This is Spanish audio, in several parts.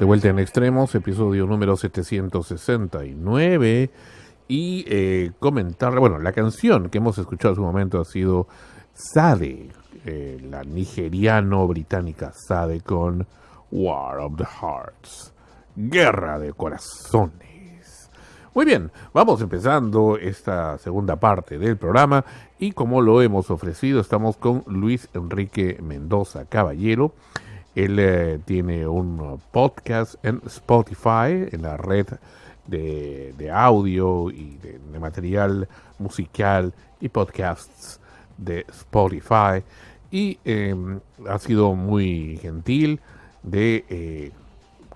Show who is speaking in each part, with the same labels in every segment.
Speaker 1: De vuelta en Extremos, episodio número 769. Y comentar, bueno, la canción que hemos escuchado en su momento ha sido Sade, la nigeriano-británica Sade con War of the Hearts, Guerra de Corazones. Muy bien, vamos empezando esta segunda parte del programa y como lo hemos ofrecido, estamos con Luis Enrique Mendoza Caballero. Él tiene un podcast en Spotify, en la red de audio y de material musical y podcasts de Spotify. Y ha sido muy gentil de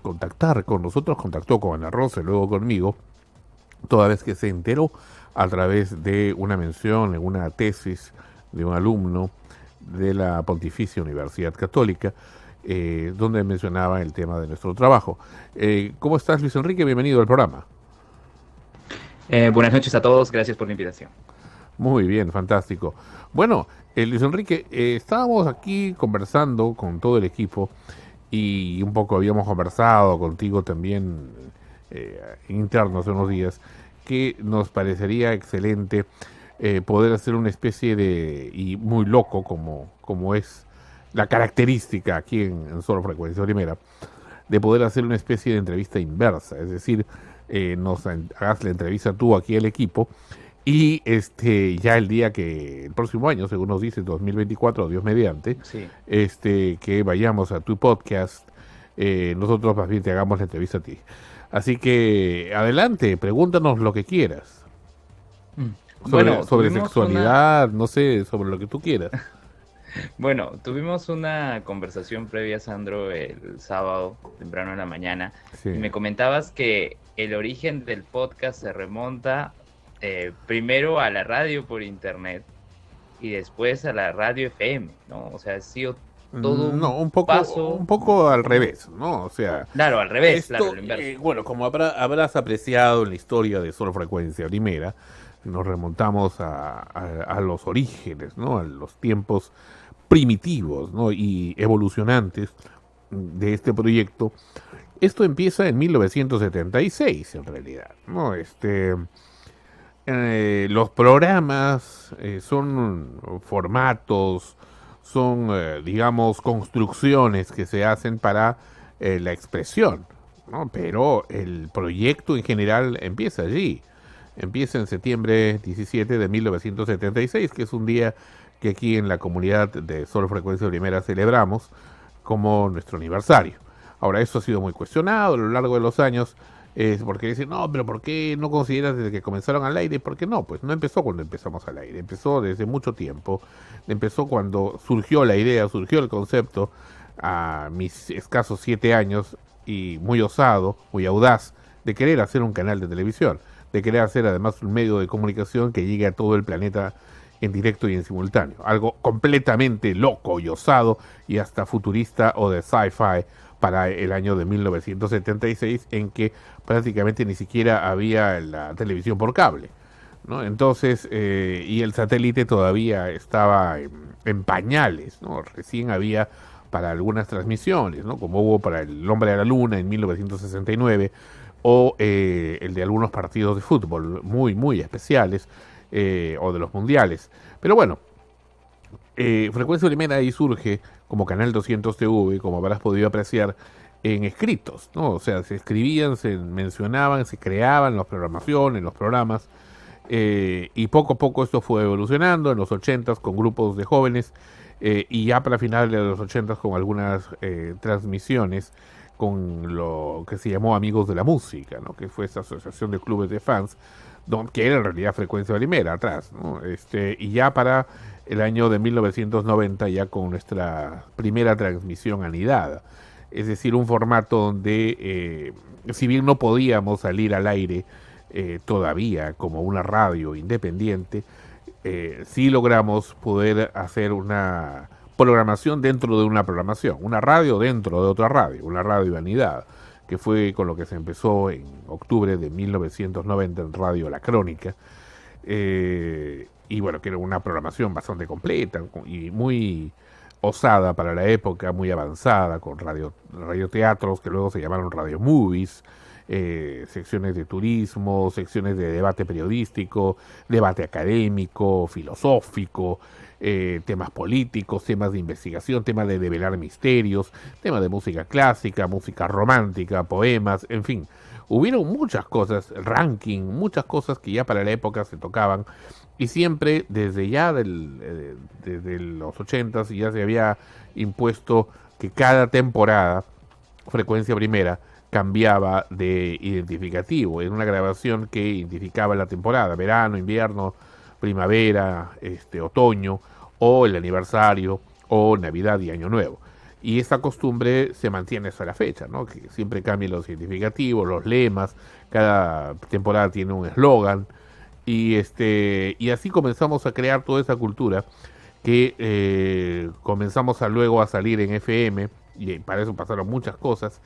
Speaker 1: contactar con nosotros, contactó con Ana Rosa y luego conmigo, toda vez que se enteró a través de una mención en una tesis de un alumno de la Pontificia Universidad Católica, donde mencionaba el tema de nuestro trabajo. ¿Cómo estás, Luis Enrique? Bienvenido al programa.
Speaker 2: Buenas noches a todos, gracias por la invitación.
Speaker 1: Muy bien, fantástico. Bueno, Luis Enrique, estábamos aquí conversando con todo el equipo y un poco habíamos conversado contigo también interno hace unos días, que nos parecería excelente poder hacer una especie de, y muy loco como es la característica aquí en Solo Frecuencia Primera, de poder hacer una especie de entrevista inversa, es decir, nos hagas la entrevista tú aquí al equipo y ya el día el próximo año, según nos dice 2024, Dios mediante,
Speaker 2: Sí.
Speaker 1: Que vayamos a tu podcast, nosotros más bien te hagamos la entrevista a ti. Así que adelante, pregúntanos lo que quieras. Sobre sexualidad, no sé, sobre lo que tú quieras.
Speaker 2: Bueno, tuvimos una conversación previa, Sandro, el sábado, temprano en la mañana,
Speaker 1: Sí.
Speaker 2: y me comentabas que el origen del podcast se remonta primero a la radio por internet y después a la radio FM, ¿no? O sea, ha sido todo
Speaker 1: un
Speaker 2: paso...
Speaker 1: poco al revés, ¿no? O sea,
Speaker 2: Claro, al revés,
Speaker 1: esto,
Speaker 2: claro, lo inverso.
Speaker 1: bueno, como habrás apreciado en la historia de Solo Frecuencia Primera, nos remontamos a los orígenes, ¿no? A los tiempos primitivos, ¿no? Y evolucionantes de este proyecto. Esto empieza en 1976, en realidad, ¿no? Los programas son formatos, son, digamos, construcciones que se hacen para la expresión, ¿no? Pero el proyecto en general empieza allí. Empieza en septiembre 17 de 1976, que es un día que aquí en la comunidad de Solo Frecuencia Primera celebramos como nuestro aniversario. Ahora, esto ha sido muy cuestionado a lo largo de los años, porque dicen, no, pero ¿por qué no consideras desde que comenzaron al aire? ¿Por qué no? Pues no empezó cuando empezamos al aire, empezó desde mucho tiempo, empezó cuando surgió la idea, surgió el concepto, a mis escasos 7 años, y muy osado, muy audaz, de querer hacer un canal de televisión, de querer hacer además un medio de comunicación que llegue a todo el planeta en directo y en simultáneo. Algo completamente loco y osado y hasta futurista o de sci-fi para el año de 1976, en que prácticamente ni siquiera había la televisión por cable, ¿no? Entonces, y el satélite todavía estaba en pañales, ¿no? Recién había para algunas transmisiones, ¿no? Como hubo para el Hombre a la Luna en 1969, o el de algunos partidos de fútbol muy, muy especiales, o de los mundiales. Pero bueno, Frecuencia Primera ahí surge como Canal 200 TV, como habrás podido apreciar, en escritos, ¿no? O sea, se escribían, se mencionaban, se creaban las programaciones, los programas, y poco a poco esto fue evolucionando en los 80s con grupos de jóvenes, y ya para finales de los 80s con algunas transmisiones con lo que se llamó Amigos de la Música, ¿no? Que fue esta asociación de clubes de fans, que era en realidad Frecuencia Primera atrás, ¿no? Y ya para el año de 1990, ya con nuestra primera transmisión anidada, es decir, un formato donde, si bien no podíamos salir al aire todavía como una radio independiente, sí logramos poder hacer una programación dentro de una programación, una radio dentro de otra radio, una radio anidada, que fue con lo que se empezó en octubre de 1990 en Radio La Crónica, y bueno, que era una programación bastante completa y muy osada para la época, muy avanzada, con radioteatros que luego se llamaron radio movies, secciones de turismo, secciones de debate periodístico, debate académico, filosófico, temas políticos, temas de investigación, temas de develar misterios, temas de música clásica, música romántica, poemas, en fin. Hubieron muchas cosas, ranking, muchas cosas que ya para la época se tocaban y siempre desde ya desde los 80s ya se había impuesto que cada temporada, Frecuencia Primera, cambiaba de identificativo. En una grabación que identificaba la temporada, verano, invierno, primavera, otoño, o el aniversario, o Navidad y Año Nuevo. Y esta costumbre se mantiene hasta la fecha, ¿no? Que siempre cambian los identificativos, los lemas, cada temporada tiene un eslogan, y así comenzamos a crear toda esa cultura que comenzamos luego a salir en FM, y para eso pasaron muchas cosas,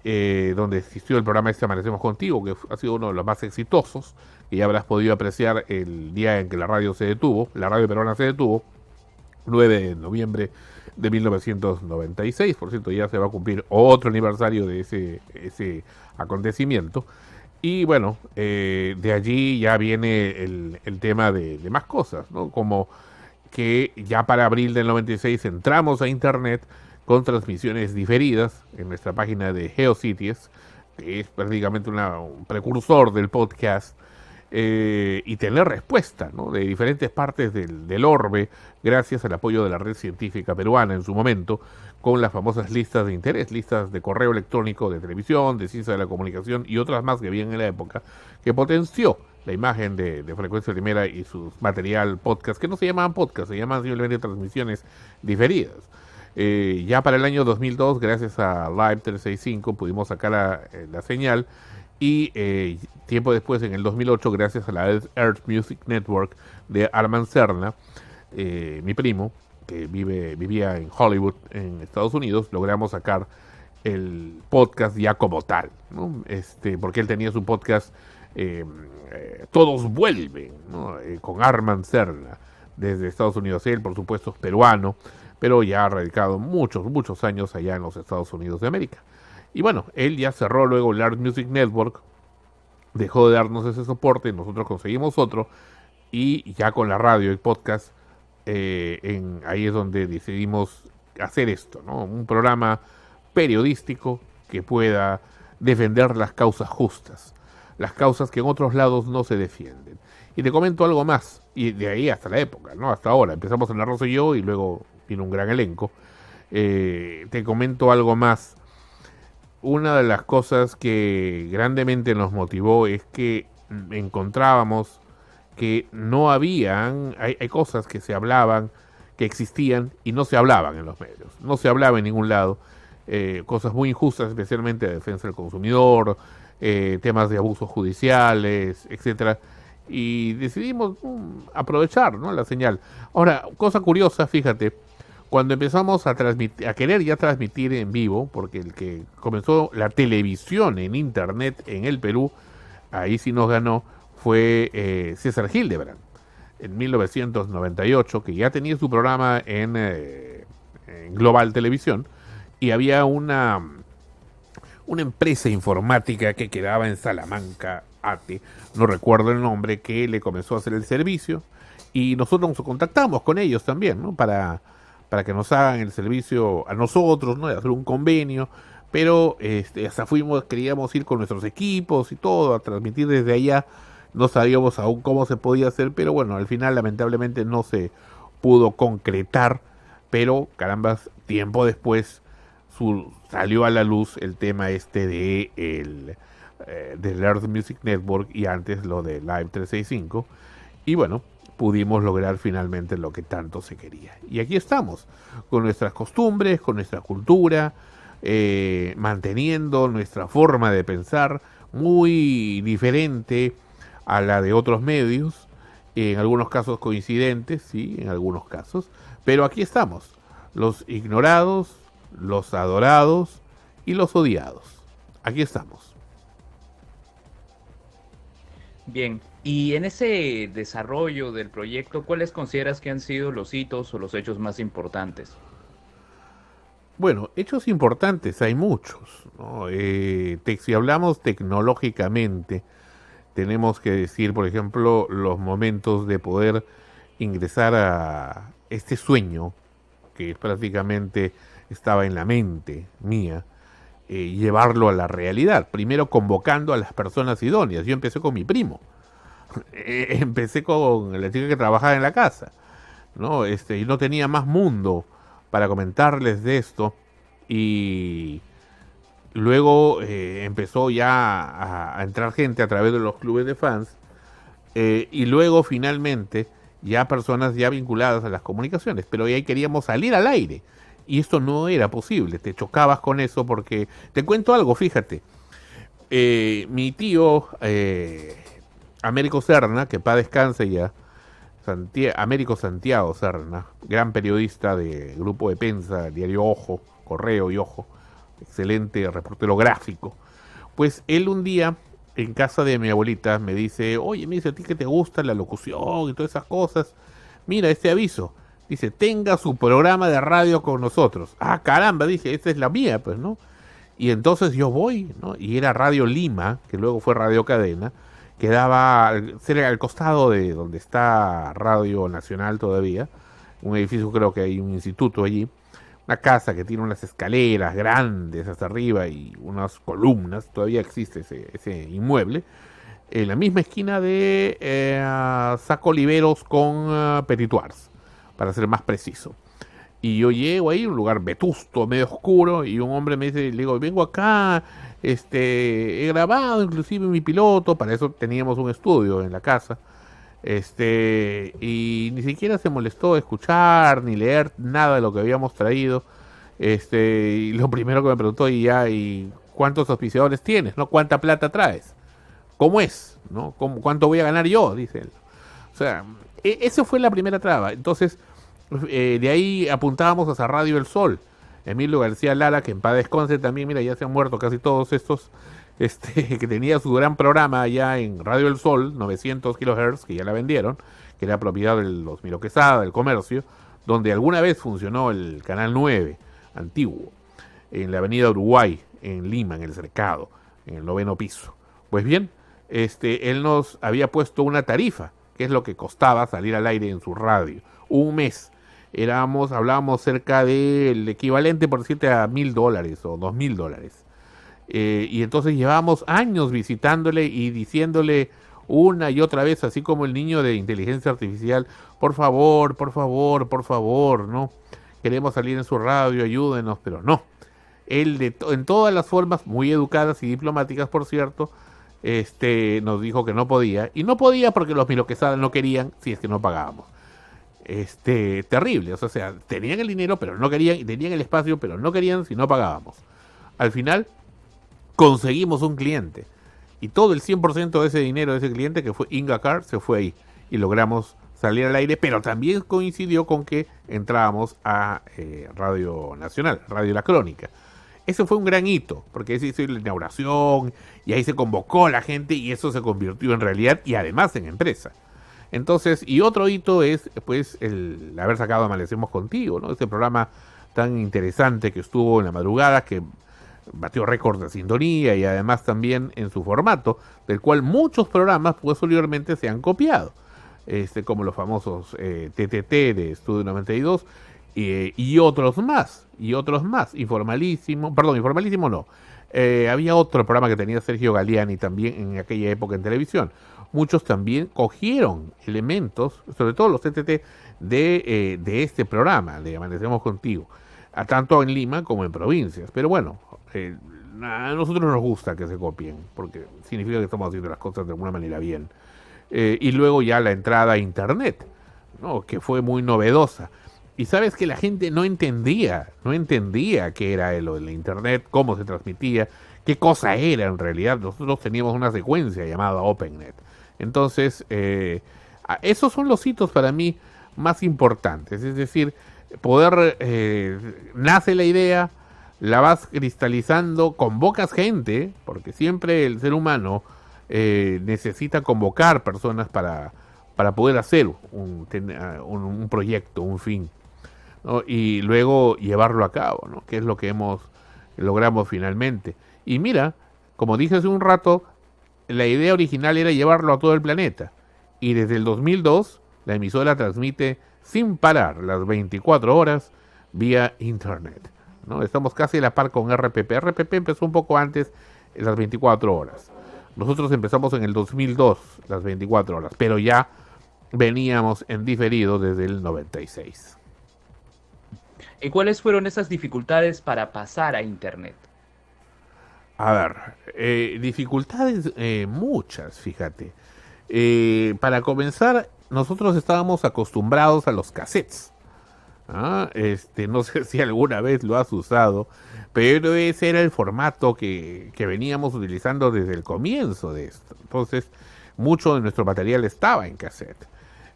Speaker 1: donde existió el programa Amanecemos Contigo, que ha sido uno de los más exitosos, que ya habrás podido apreciar el día en que la radio peruana se detuvo, 9 de noviembre de 1996. Por cierto, ya se va a cumplir otro aniversario de ese acontecimiento. Y bueno, de allí ya viene el tema de más cosas, ¿no? Como que ya para abril del 96 entramos a internet con transmisiones diferidas en nuestra página de GeoCities, que es prácticamente un precursor del podcast, y tener respuesta, ¿no? De diferentes partes del orbe, gracias al apoyo de la red científica peruana en su momento, con las famosas listas de interés, listas de correo electrónico, de televisión, de ciencia de la comunicación y otras más que habían en la época, que potenció la imagen de Frecuencia Primera y su material podcast, que no se llamaban podcast, se llamaban simplemente transmisiones diferidas. Ya para el año 2002, gracias a Live 365, pudimos sacar la señal, y tiempo después, en el 2008, gracias a la Earth Music Network de Armand Serna, mi primo, que vivía en Hollywood, en Estados Unidos, logramos sacar el podcast ya como tal, ¿no? Porque él tenía su podcast Todos Vuelven, ¿no? Con Armand Serna, desde Estados Unidos. Él, por supuesto, es peruano, pero ya ha radicado muchos años allá en los Estados Unidos de América. Y bueno, él ya cerró luego el Art Music Network, dejó de darnos ese soporte, nosotros conseguimos otro, y ya con la radio y podcast, ahí es donde decidimos hacer esto, ¿no? Un programa periodístico que pueda defender las causas justas, las causas que en otros lados no se defienden. Y te comento algo más, y de ahí hasta la época, ¿no? Hasta ahora, empezamos en La Rosa y yo, y luego vino un gran elenco. Te comento algo más. Una de las cosas que grandemente nos motivó es que encontrábamos que no habían, hay cosas que se hablaban, que existían y no se hablaban en los medios, no se hablaba en ningún lado, cosas muy injustas, especialmente de defensa del consumidor, temas de abusos judiciales, etcétera, y decidimos aprovechar, ¿no?, la señal. Ahora, cosa curiosa, fíjate, cuando empezamos a querer ya transmitir en vivo, porque el que comenzó la televisión en internet en el Perú, ahí sí nos ganó, fue César Hildebrand, en 1998, que ya tenía su programa en Global Televisión, y había una empresa informática que quedaba en Salamanca, ATE, no recuerdo el nombre, que le comenzó a hacer el servicio, y nosotros nos contactamos con ellos también, ¿no?, para que nos hagan el servicio a nosotros, ¿no?, de hacer un convenio, pero hasta queríamos ir con nuestros equipos y todo, a transmitir desde allá. No sabíamos aún cómo se podía hacer, pero bueno, al final lamentablemente no se pudo concretar, pero caramba, tiempo después salió a la luz el tema del Earth Music Network, y antes lo de Live 365, y bueno, pudimos lograr finalmente lo que tanto se quería. Y aquí estamos, con nuestras costumbres, con nuestra cultura, manteniendo nuestra forma de pensar muy diferente a la de otros medios, en algunos casos coincidentes, sí, en algunos casos, pero aquí estamos, los ignorados, los adorados y los odiados. Aquí estamos.
Speaker 2: Bien, y en ese desarrollo del proyecto, ¿cuáles consideras que han sido los hitos o los hechos más importantes?
Speaker 1: Bueno, hechos importantes hay muchos, ¿no? Si hablamos tecnológicamente, tenemos que decir, por ejemplo, los momentos de poder ingresar a este sueño que prácticamente estaba en la mente mía, llevarlo a la realidad. Primero convocando a las personas idóneas. Yo empecé con mi primo. Empecé con la chica que trabajaba en la casa, ¿no? Y no tenía más mundo para comentarles de esto. Y luego empezó ya a entrar gente a través de los clubes de fans. Y luego finalmente ya personas ya vinculadas a las comunicaciones. Pero ahí queríamos salir al aire. Y esto no era posible. Te chocabas con eso porque... Te cuento algo, fíjate. Mi tío, Américo Serna, que paz descanse ya, Américo Santiago Serna, gran periodista de Grupo de Prensa, Diario Ojo, Correo y Ojo, excelente reportero gráfico. Pues él un día, en casa de mi abuelita, me dice, oye, me dice, a ti que te gusta la locución y todas esas cosas, mira este aviso, dice, tenga su programa de radio con nosotros. Ah, caramba, dije, esta es la mía, pues, ¿no? Y entonces yo voy, ¿no? Y era Radio Lima, que luego fue Radio Cadena, quedaba cerca al costado de donde está Radio Nacional todavía, un edificio, creo que hay un instituto allí, una casa que tiene unas escaleras grandes hasta arriba y unas columnas, todavía existe ese inmueble, en la misma esquina de Saco Oliveros con Petituars, para ser más preciso. Y yo llego ahí, un lugar vetusto, medio oscuro, y un hombre me dice, le digo, vengo acá, he grabado inclusive mi piloto, para eso teníamos un estudio en la casa, y ni siquiera se molestó de escuchar ni leer nada de lo que habíamos traído, y lo primero que me preguntó, ¿y cuántos auspiciadores tienes? ¿No? ¿Cuánta plata traes? ¿Cómo es? ¿No? ¿Cuánto voy a ganar yo? Dice él. O sea, esa fue la primera traba. Entonces, de ahí apuntábamos hacia Radio El Sol. Emilio García Lara, que en paz descanse también, mira, ya se han muerto casi todos estos, que tenía su gran programa allá en Radio El Sol, 900 kHz, que ya la vendieron, que era propiedad de los Miro Quesada, del Comercio, donde alguna vez funcionó el Canal 9, antiguo, en la Avenida Uruguay, en Lima, en el Cercado, en el 9º piso. Pues bien, él nos había puesto una tarifa, que es lo que costaba salir al aire en su radio, un mes. Hablábamos cerca del equivalente, por decirte, a $1,000 o $2,000. Y entonces llevábamos años visitándole y diciéndole una y otra vez, así como el niño de inteligencia artificial, por favor, por favor, por favor, ¿no? Queremos salir en su radio, ayúdenos, pero no. Él, en todas las formas, muy educadas y diplomáticas, por cierto, nos dijo que no podía. Y no podía porque los Miro Quesada no querían si es que no pagábamos. Terrible, o sea, tenían el dinero pero no querían, y tenían el espacio pero no querían si no pagábamos. Al final conseguimos un cliente y todo el 100% de ese dinero de ese cliente, que fue Ingacar, se fue ahí y logramos salir al aire, pero también coincidió con que entrábamos a Radio Nacional, Radio La Crónica. Ese fue un gran hito, porque ese hizo la inauguración y ahí se convocó a la gente y eso se convirtió en realidad y además en empresa. Entonces, y otro hito es, pues, el haber sacado Amanecemos Contigo, ¿no? Ese programa tan interesante que estuvo en la madrugada, que batió récord de sintonía y además también en su formato, del cual muchos programas, pues, posteriormente se han copiado, como los famosos TTT de Estudio 92 y otros más, Informalísimo no. Había otro programa que tenía Sergio Galiani también en aquella época en televisión. Muchos también cogieron elementos, sobre todo los TTT, de este programa, de Amanecemos Contigo, tanto en Lima como en provincias. Pero bueno, a nosotros nos gusta que se copien, porque significa que estamos haciendo las cosas de alguna manera bien. Y luego ya la entrada a Internet, ¿no? Que fue muy novedosa. Y sabes que la gente no entendía qué era lo de la Internet, cómo se transmitía, qué cosa era en realidad. Nosotros teníamos una secuencia llamada OpenNet. Entonces, esos son los hitos para mí más importantes. Es decir, nace la idea, la vas cristalizando, convocas gente, porque siempre el ser humano necesita convocar personas para poder hacer un proyecto, un fin. ¿no? Y luego llevarlo a cabo, ¿no? Que es lo que logramos finalmente. Y mira, como dije hace un rato, la idea original era llevarlo a todo el planeta. Y desde el 2002, la emisora transmite sin parar las 24 horas vía Internet, ¿no? Estamos casi a la par con RPP. RPP empezó un poco antes, las 24 horas. Nosotros empezamos en el 2002, las 24 horas, pero ya veníamos en diferido desde el 96.
Speaker 2: ¿Y cuáles fueron esas dificultades para pasar a Internet?
Speaker 1: A ver, dificultades muchas, fíjate. Para comenzar, nosotros estábamos acostumbrados a los cassettes. No sé si alguna vez lo has usado, pero ese era el formato que veníamos utilizando desde el comienzo de esto. Entonces, mucho de nuestro material estaba en cassette.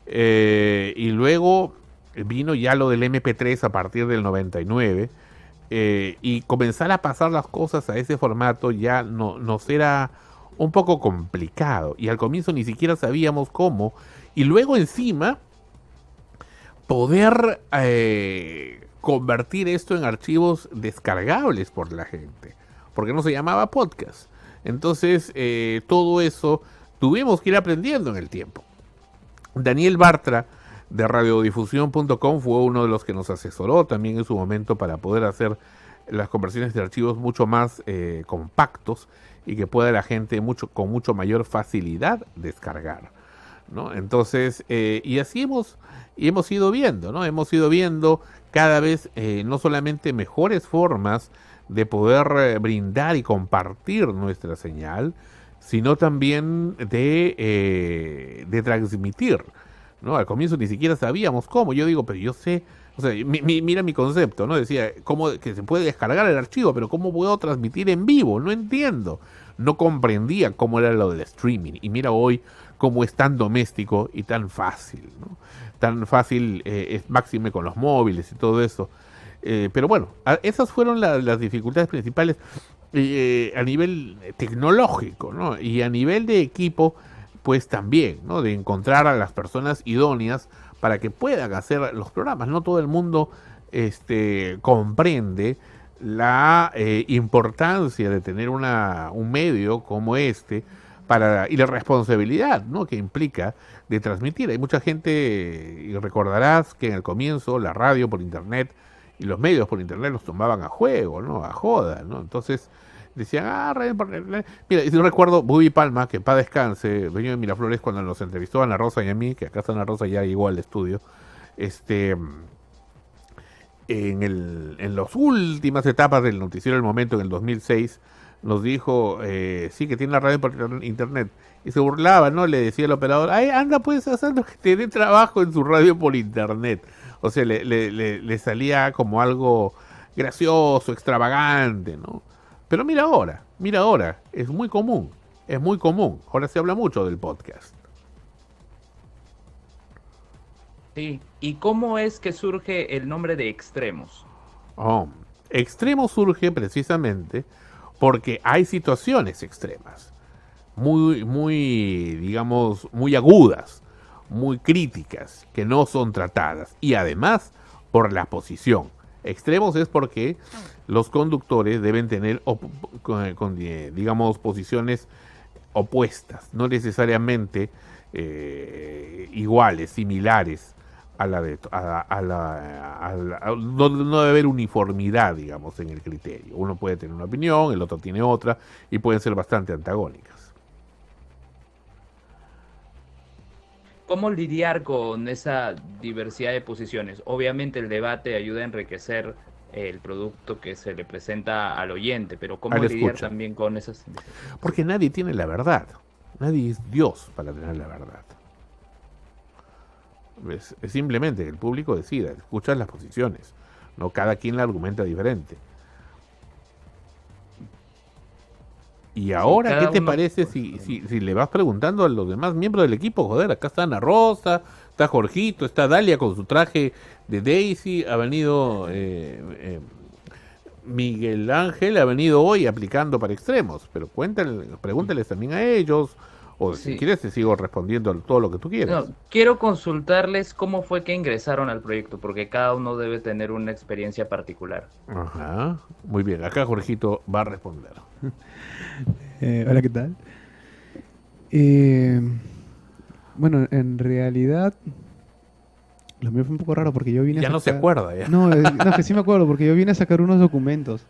Speaker 1: Y luego vino ya lo del MP3 a partir del 99. Y comenzar a pasar las cosas a ese formato ya nos era un poco complicado. Y al comienzo ni siquiera sabíamos cómo. Y luego encima poder convertir esto en archivos descargables por la gente, porque no se llamaba podcast. Entonces, todo eso tuvimos que ir aprendiendo en el tiempo. Daniel Bartra, de radiodifusión.com, fue uno de los que nos asesoró también en su momento para poder hacer las conversiones de archivos mucho más compactos y que pueda la gente con mucho mayor facilidad descargar, ¿no? Entonces, y así hemos ido viendo, ¿no? Hemos ido viendo cada vez no solamente mejores formas de poder brindar y compartir nuestra señal, sino también de transmitir, ¿no? Al comienzo ni siquiera sabíamos cómo. Yo digo, pero yo sé, o sea, mira mi concepto, ¿no? Decía, ¿cómo que se puede descargar el archivo? Pero ¿cómo puedo transmitir en vivo? No entiendo. No comprendía cómo era lo del streaming. Y mira hoy cómo es tan doméstico y tan fácil, ¿no? Tan fácil es máxime con los móviles y todo eso. Pero bueno, esas fueron las dificultades principales a nivel tecnológico, ¿no? Y a nivel de equipo, pues también, ¿no? De encontrar a las personas idóneas para que puedan hacer los programas. No todo el mundo comprende la importancia de tener un medio como y la responsabilidad, ¿no? Que implica de transmitir. Hay mucha gente, y recordarás que en el comienzo la radio por internet y los medios por internet los tomaban a juego, ¿no? A joda, ¿no? Entonces decían, radio por internet. Mira, yo recuerdo Bubi Palma, que en paz descanse, dueño de Miraflores, cuando nos entrevistó a Ana Rosa y a mí, que acá está Ana Rosa, ya llegó al estudio, en las últimas etapas del noticiero del momento, en el 2006, nos dijo, sí, que tiene la radio por internet. Y se burlaba, ¿no? Le decía al operador, ay, anda pues haciendo que te dé trabajo en su radio por internet. O sea, le salía como algo gracioso, extravagante, ¿no? Pero mira ahora, es muy común. Ahora se habla mucho del podcast.
Speaker 2: Sí, ¿y cómo es que surge el nombre de Extremos?
Speaker 1: Extremo surge precisamente porque hay situaciones extremas, digamos, muy agudas, muy críticas, que no son tratadas. Y además, por la posición. Extremos es porque los conductores deben tener, digamos, posiciones opuestas, no necesariamente iguales, similares a la de no debe haber uniformidad, digamos, en el criterio. Uno puede tener una opinión, el otro tiene otra, y pueden ser bastante antagónicas.
Speaker 2: ¿Cómo lidiar con esa diversidad de posiciones? Obviamente el debate ayuda a enriquecer el producto que se le presenta al oyente, pero ¿cómo lidiar también con esas?
Speaker 1: Porque nadie tiene la verdad. Nadie es Dios para tener la verdad. Es simplemente que el público decida, escuchas las posiciones, no cada quien la argumenta diferente. Y ahora, ¿qué te parece si le vas preguntando a los demás miembros del equipo? Joder, acá está Ana Rosa, está Jorgito, está Dalia con su traje de Daisy, ha venido Miguel Ángel, ha venido hoy aplicando para Extremos, pero pregúntales también a ellos, O si
Speaker 2: Sí.
Speaker 1: quieres te sigo respondiendo todo lo que tú quieras.
Speaker 2: No, quiero consultarles cómo fue que ingresaron al proyecto, porque cada uno debe tener una experiencia particular.
Speaker 1: Ajá. Muy bien, acá Jorgito va a responder.
Speaker 3: Hola, ¿qué tal? Eh, bueno, en realidad, lo mío fue un poco raro porque yo vine
Speaker 1: Ya
Speaker 3: a
Speaker 1: no se
Speaker 3: sacar...
Speaker 1: acuerda, ya.
Speaker 3: No, no, que sí me acuerdo porque yo vine a sacar unos documentos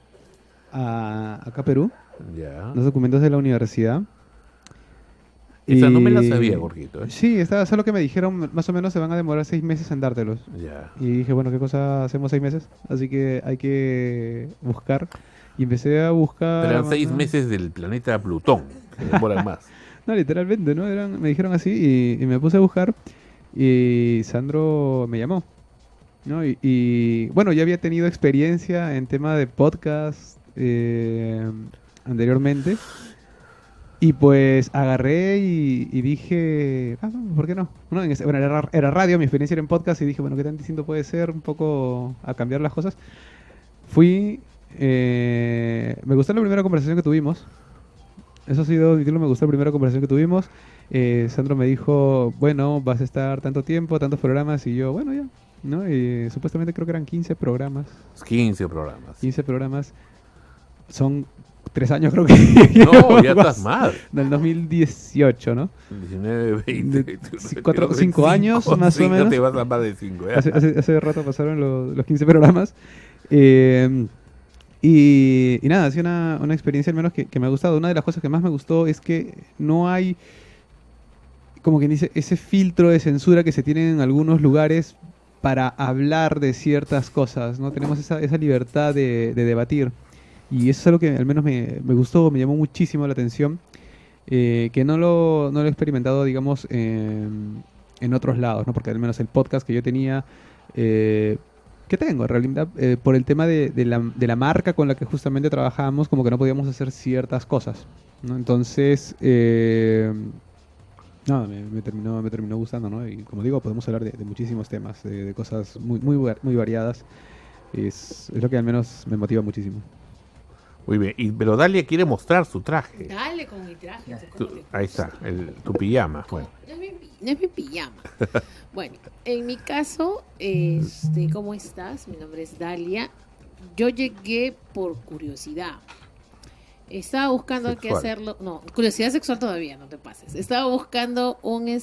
Speaker 3: acá a Perú,
Speaker 1: Ya.
Speaker 3: los documentos de la universidad.
Speaker 1: Esa no me la
Speaker 3: Y-
Speaker 1: sabía, Jorgito.
Speaker 3: Sí, estaba solo que me dijeron más o menos se van a demorar 6 meses en dártelos.
Speaker 1: Ya.
Speaker 3: Y dije, bueno, ¿qué cosa hacemos 6 meses? Así que hay que buscar. Y empecé a buscar...
Speaker 1: Eran 6
Speaker 3: ¿no?
Speaker 1: meses del planeta Plutón, que demoran más.
Speaker 3: No, literalmente, ¿no? Me dijeron así y me puse a buscar y Sandro me llamó, ¿no? Y, bueno, ya había tenido experiencia en tema de podcast anteriormente y pues agarré y dije, vamos, ¿por qué no? ¿No? Bueno, era radio, mi experiencia era en podcast y dije, bueno, ¿qué tan distinto puede ser un poco a cambiar las cosas? Fui, me gustó la primera conversación que tuvimos. Eso ha sido, me gustó la primera conversación que tuvimos. Sandro me dijo, bueno, vas a estar tanto tiempo, tantos programas, y yo, bueno, ya, ¿no? Y supuestamente creo que eran 15 programas.
Speaker 1: 15 programas.
Speaker 3: 15 programas. Son 3 años, creo que.
Speaker 1: No, ya estás mal.
Speaker 3: Del 2018, ¿no?
Speaker 1: 19, 20,
Speaker 3: De- 5 años, más o
Speaker 1: No
Speaker 3: menos.
Speaker 1: te vas a más de 5.
Speaker 3: Hace rato pasaron los 15 programas. Y nada, ha sido una experiencia al menos que me ha gustado. Una de las cosas que más me gustó es que no hay, como quien dice, ese filtro de censura que se tiene en algunos lugares para hablar de ciertas cosas, ¿no? Tenemos esa libertad de debatir. Y eso es algo que al menos me gustó, me llamó muchísimo la atención, que no lo he experimentado, digamos, en otros lados, ¿no? Porque al menos el podcast que yo tenía, que tengo en realidad, por el tema de la marca con la que justamente trabajábamos, como que no podíamos hacer ciertas cosas, ¿no? Entonces, no, me terminó gustando, ¿no? Y como digo, podemos hablar de muchísimos temas, de cosas muy variadas. Es lo que al menos me motiva muchísimo.
Speaker 1: Muy bien, pero Dalia quiere mostrar su traje.
Speaker 4: Dale con mi traje.
Speaker 1: Ahí está, tu pijama. Bueno,
Speaker 4: No es mi pijama. Bueno, en mi caso, ¿cómo estás? Mi nombre es Dalia. Yo llegué por curiosidad. Estaba buscando qué
Speaker 1: Sexual.
Speaker 4: hacerlo. No, curiosidad sexual todavía, no te pases. Estaba buscando una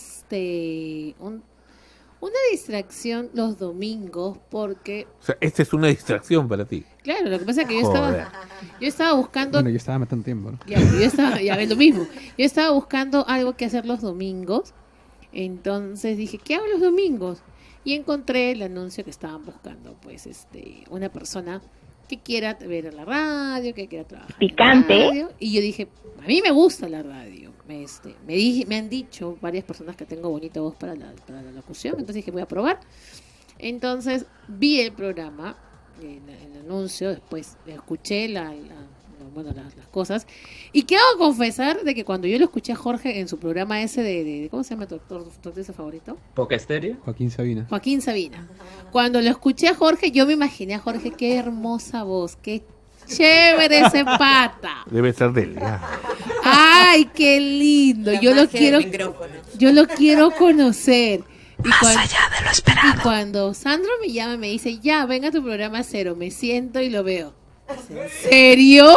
Speaker 4: distracción los domingos porque,
Speaker 1: o sea, esta es una distracción para ti.
Speaker 4: claro, lo que pasa es que
Speaker 1: Joder.
Speaker 4: yo estaba buscando
Speaker 3: Bueno, yo estaba matando tiempo, ¿no?
Speaker 4: ya ves lo mismo. Yo estaba buscando algo que hacer los domingos. Entonces dije, ¿qué hago los domingos? Y encontré el anuncio que estaban buscando, pues, una persona que quiera ver la radio, que quiera trabajar
Speaker 5: Picante.
Speaker 4: en la radio. Y yo dije, a mí me gusta la radio. Me han dicho varias personas que tengo bonita voz para la locución. Entonces dije, voy a probar. Entonces vi el programa, el anuncio, después escuché las cosas. Y quiero confesar de que cuando yo lo escuché a Jorge en su programa ese de ¿cómo se llama tu actriz favorito?
Speaker 2: ¿Poca estéreo?
Speaker 3: Joaquín Sabina.
Speaker 4: Joaquín Sabina. Cuando lo escuché a Jorge, yo me imaginé a Jorge, qué hermosa voz, qué chévere ese pata.
Speaker 1: Debe ser delgado.
Speaker 4: Ay, qué lindo. Yo lo quiero conocer. Y cuando Sandro me llama y me dice, ya, venga a tu programa cero, me siento y lo veo. ¿En serio?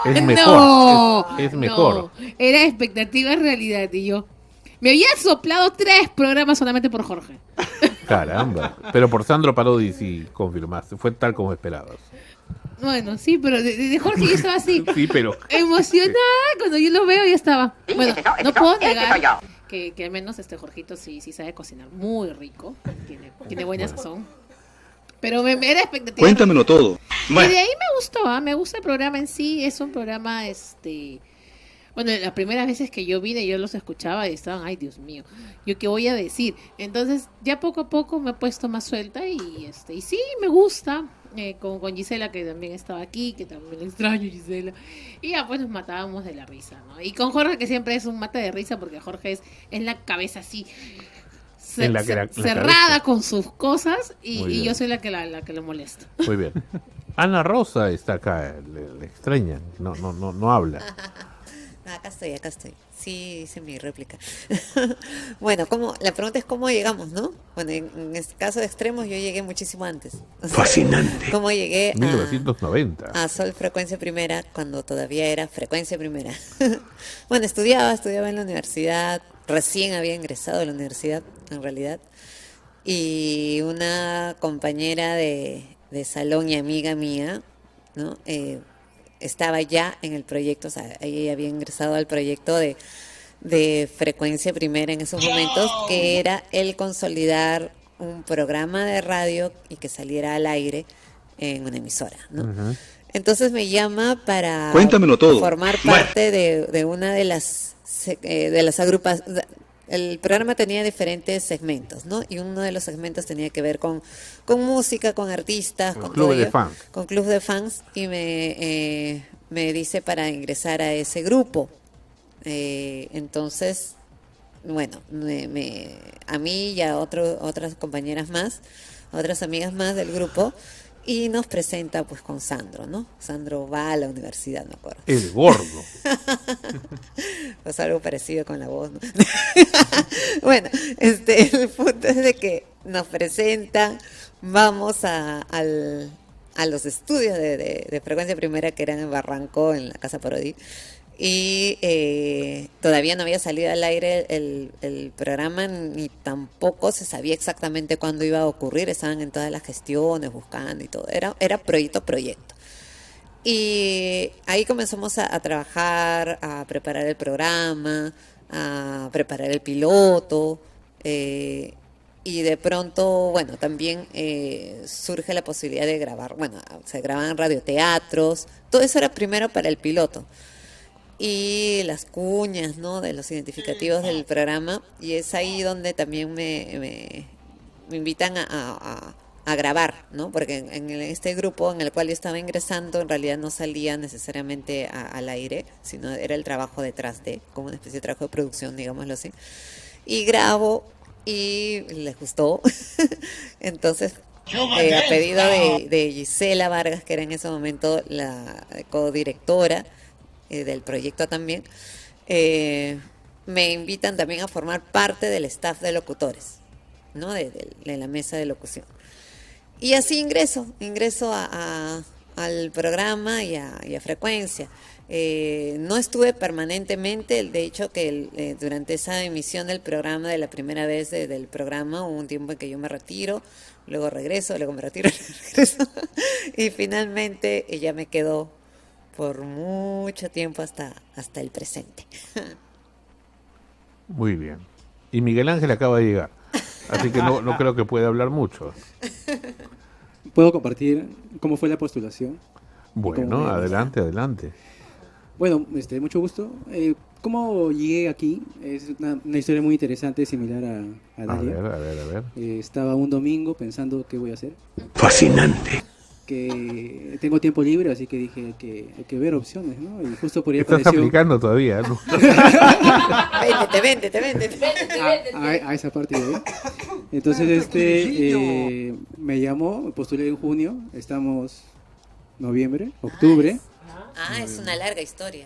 Speaker 1: Es mejor.
Speaker 4: No,
Speaker 1: Es mejor.
Speaker 4: no, era expectativa realidad. Y yo me había soplado 3 programas solamente por Jorge.
Speaker 1: Caramba. Pero por Sandro Parodi sí confirmaste. Fue tal como esperabas.
Speaker 4: Bueno, sí, pero de Jorge yo estaba así,
Speaker 1: Sí, pero
Speaker 4: emocionada. Cuando yo lo veo, yo estaba. Bueno, no puedo negar que al menos Jorgito sí sabe cocinar muy rico. Tiene buena sazón. Pero era expectativa.
Speaker 5: Cuéntamelo todo.
Speaker 4: Y de ahí me gustó, me gusta el programa en sí. Es un programa, bueno, las primeras veces que yo vine, yo los escuchaba y estaban, ay, Dios mío, ¿yo qué voy a decir? Entonces, ya poco a poco me he puesto más suelta y sí, me gusta. Con Gisela, que también estaba aquí, que también la extraño, Gisela. Y ya, pues nos matábamos de la risa, ¿no? Y con Jorge, que siempre es un mate de risa, porque Jorge es en la cabeza así,
Speaker 1: En la
Speaker 4: cerrada
Speaker 1: cabeza.
Speaker 4: con sus cosas,
Speaker 1: Muy
Speaker 4: y
Speaker 1: bien.
Speaker 4: yo soy la que lo molesta.
Speaker 1: muy bien. Ana Rosa está acá, le extrañan, no habla.
Speaker 5: Acá estoy, acá estoy. Sí, hice mi réplica. Bueno, la pregunta es cómo llegamos, ¿no? Bueno, en este caso de extremos yo llegué muchísimo antes. O sea,
Speaker 6: Fascinante.
Speaker 5: ¿cómo llegué
Speaker 1: 1990.
Speaker 5: a Sol Frecuencia Primera cuando todavía era Frecuencia Primera? Bueno, estudiaba en la universidad, recién había ingresado a la universidad, en realidad. Y una compañera de salón y amiga mía, ¿no? Estaba ya en el proyecto, o sea, ella había ingresado al proyecto de Frecuencia Primera en esos momentos, que era el consolidar un programa de radio y que saliera al aire en una emisora, ¿no?
Speaker 1: Ujú.
Speaker 5: Entonces me llama para
Speaker 6: Cuéntamelo todo.
Speaker 5: formar parte de una de las agrupaciones. El programa tenía diferentes segmentos, ¿no? Y uno de los segmentos tenía que ver con música, con artistas,
Speaker 1: Con
Speaker 5: con
Speaker 1: club
Speaker 5: todo
Speaker 1: de
Speaker 5: ello,
Speaker 1: fans.
Speaker 5: con club de fans, y me dice para ingresar a ese grupo. Entonces, bueno, a mí y a otras compañeras más, a otras amigas más del grupo, y nos presenta pues con Sandro, ¿no? Sandro va a la universidad, me acuerdo.
Speaker 1: El gordo.
Speaker 5: Pues algo parecido con la voz, ¿no? Bueno, el punto es de que nos presentan, vamos a los estudios de Frecuencia Primera, que eran en Barranco, en la Casa Parodi, y todavía no había salido al aire el programa, ni tampoco se sabía exactamente cuándo iba a ocurrir, estaban en todas las gestiones, buscando y todo, era proyecto. Y ahí comenzamos a trabajar, a preparar el programa, a preparar el piloto, y de pronto, bueno, también surge la posibilidad de grabar, bueno, se grababan radioteatros, todo eso era primero para el piloto. Y las cuñas, ¿no? De los identificativos del programa, y es ahí donde también me invitan a grabar, ¿no? Porque en este grupo en el cual yo estaba ingresando, en realidad no salía necesariamente al aire, sino era el trabajo detrás como una especie de trabajo de producción, digámoslo así. Y grabo y les gustó. Entonces, a pedido de Gisela Vargas, que era en ese momento la codirectora del proyecto también, me invitan también a formar parte del staff de locutores, ¿no? De la mesa de locución. Y así ingreso al programa y a Frecuencia. No estuve permanentemente, de hecho que durante esa emisión del programa, de la primera vez del programa, hubo un tiempo en que yo me retiro, luego regreso, luego me retiro, regreso, y finalmente ya me quedo por mucho tiempo hasta el presente.
Speaker 1: Muy bien. Y Miguel Ángel acaba de llegar. Así que no creo que pueda hablar mucho.
Speaker 3: ¿Puedo compartir cómo fue la postulación?
Speaker 1: Bueno, adelante.
Speaker 3: Bueno, mucho gusto. ¿Cómo llegué aquí? Es una historia muy interesante, similar a Dalia.
Speaker 1: A ver.
Speaker 3: Estaba un domingo pensando qué voy a hacer.
Speaker 6: Fascinante.
Speaker 3: Que tengo tiempo libre, así que dije hay que ver opciones, ¿no? Y justo por ahí
Speaker 1: Estás
Speaker 3: apareció...
Speaker 1: aplicando todavía, ¿no?
Speaker 5: Véndete.
Speaker 3: A esa parte de ahí. Entonces, me llamó, postulé en junio, estamos noviembre, octubre.
Speaker 5: Es una larga historia.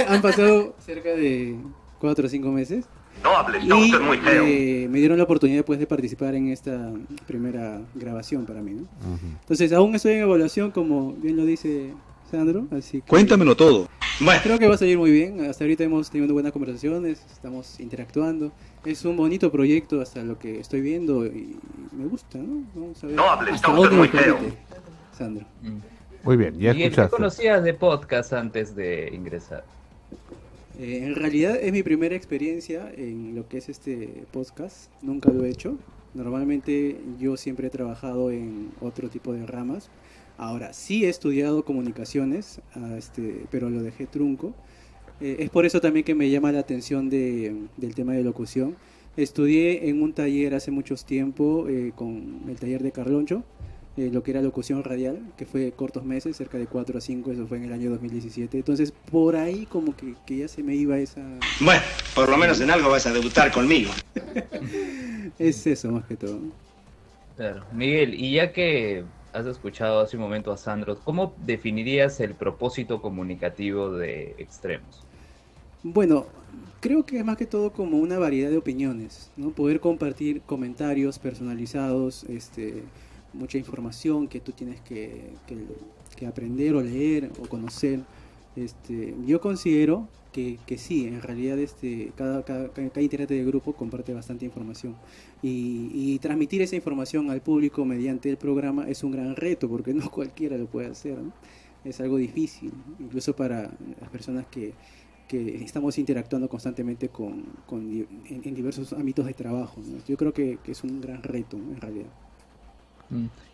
Speaker 3: Han pasado cerca de 4 o 5 meses.
Speaker 6: No hables, no, usted es muy feo.
Speaker 3: Me dieron la oportunidad pues, de participar en esta primera grabación para mí, ¿no?
Speaker 1: Ujú.
Speaker 3: Entonces, aún estoy en evaluación, como bien lo dice Sandro, así que
Speaker 6: Cuéntamelo todo. Bueno,
Speaker 3: creo que va a salir muy bien. Hasta ahorita hemos tenido buenas conversaciones, estamos interactuando. Es un bonito proyecto hasta lo que estoy viendo y me gusta, ¿no? Vamos a ver
Speaker 6: No hables,
Speaker 3: hasta
Speaker 6: no, usted
Speaker 3: dónde
Speaker 6: es
Speaker 3: me
Speaker 6: muy feo.
Speaker 3: permite, Sandro.
Speaker 1: Muy bien, ya
Speaker 2: Miguel, ¿qué
Speaker 1: escuchaste.
Speaker 2: conocías de podcast antes de ingresar?
Speaker 3: En realidad es mi primera experiencia en lo que es este podcast. Nunca lo he hecho. Normalmente yo siempre he trabajado en otro tipo de ramas. Ahora sí he estudiado comunicaciones, pero lo dejé trunco. Es por eso también que me llama la atención del tema de locución. Estudié en un taller hace muchos tiempo con el taller de Carloncho, lo que era locución radial, que fue cortos meses, cerca de 4 a 5, eso fue en el año 2017. Entonces, por ahí como que ya se me iba esa...
Speaker 6: bueno, por lo menos en algo vas a debutar conmigo.
Speaker 3: Es eso, más que todo.
Speaker 2: Claro. Miguel, y ya que has escuchado hace un momento a Sandro, ¿cómo definirías el propósito comunicativo de Extremos?
Speaker 7: Bueno, creo que es más que todo como una variedad de opiniones, ¿no? Poder compartir comentarios personalizados, mucha información que tú tienes que aprender o leer o conocer. Yo considero que sí, en realidad cada integrante del grupo comparte bastante información y transmitir esa información al público mediante el programa es un gran reto porque no cualquiera lo puede hacer, ¿no? Es algo difícil, ¿no? Incluso para las personas que estamos interactuando constantemente en diversos ámbitos de trabajo, ¿no? Yo creo que es un gran reto, ¿no? En realidad.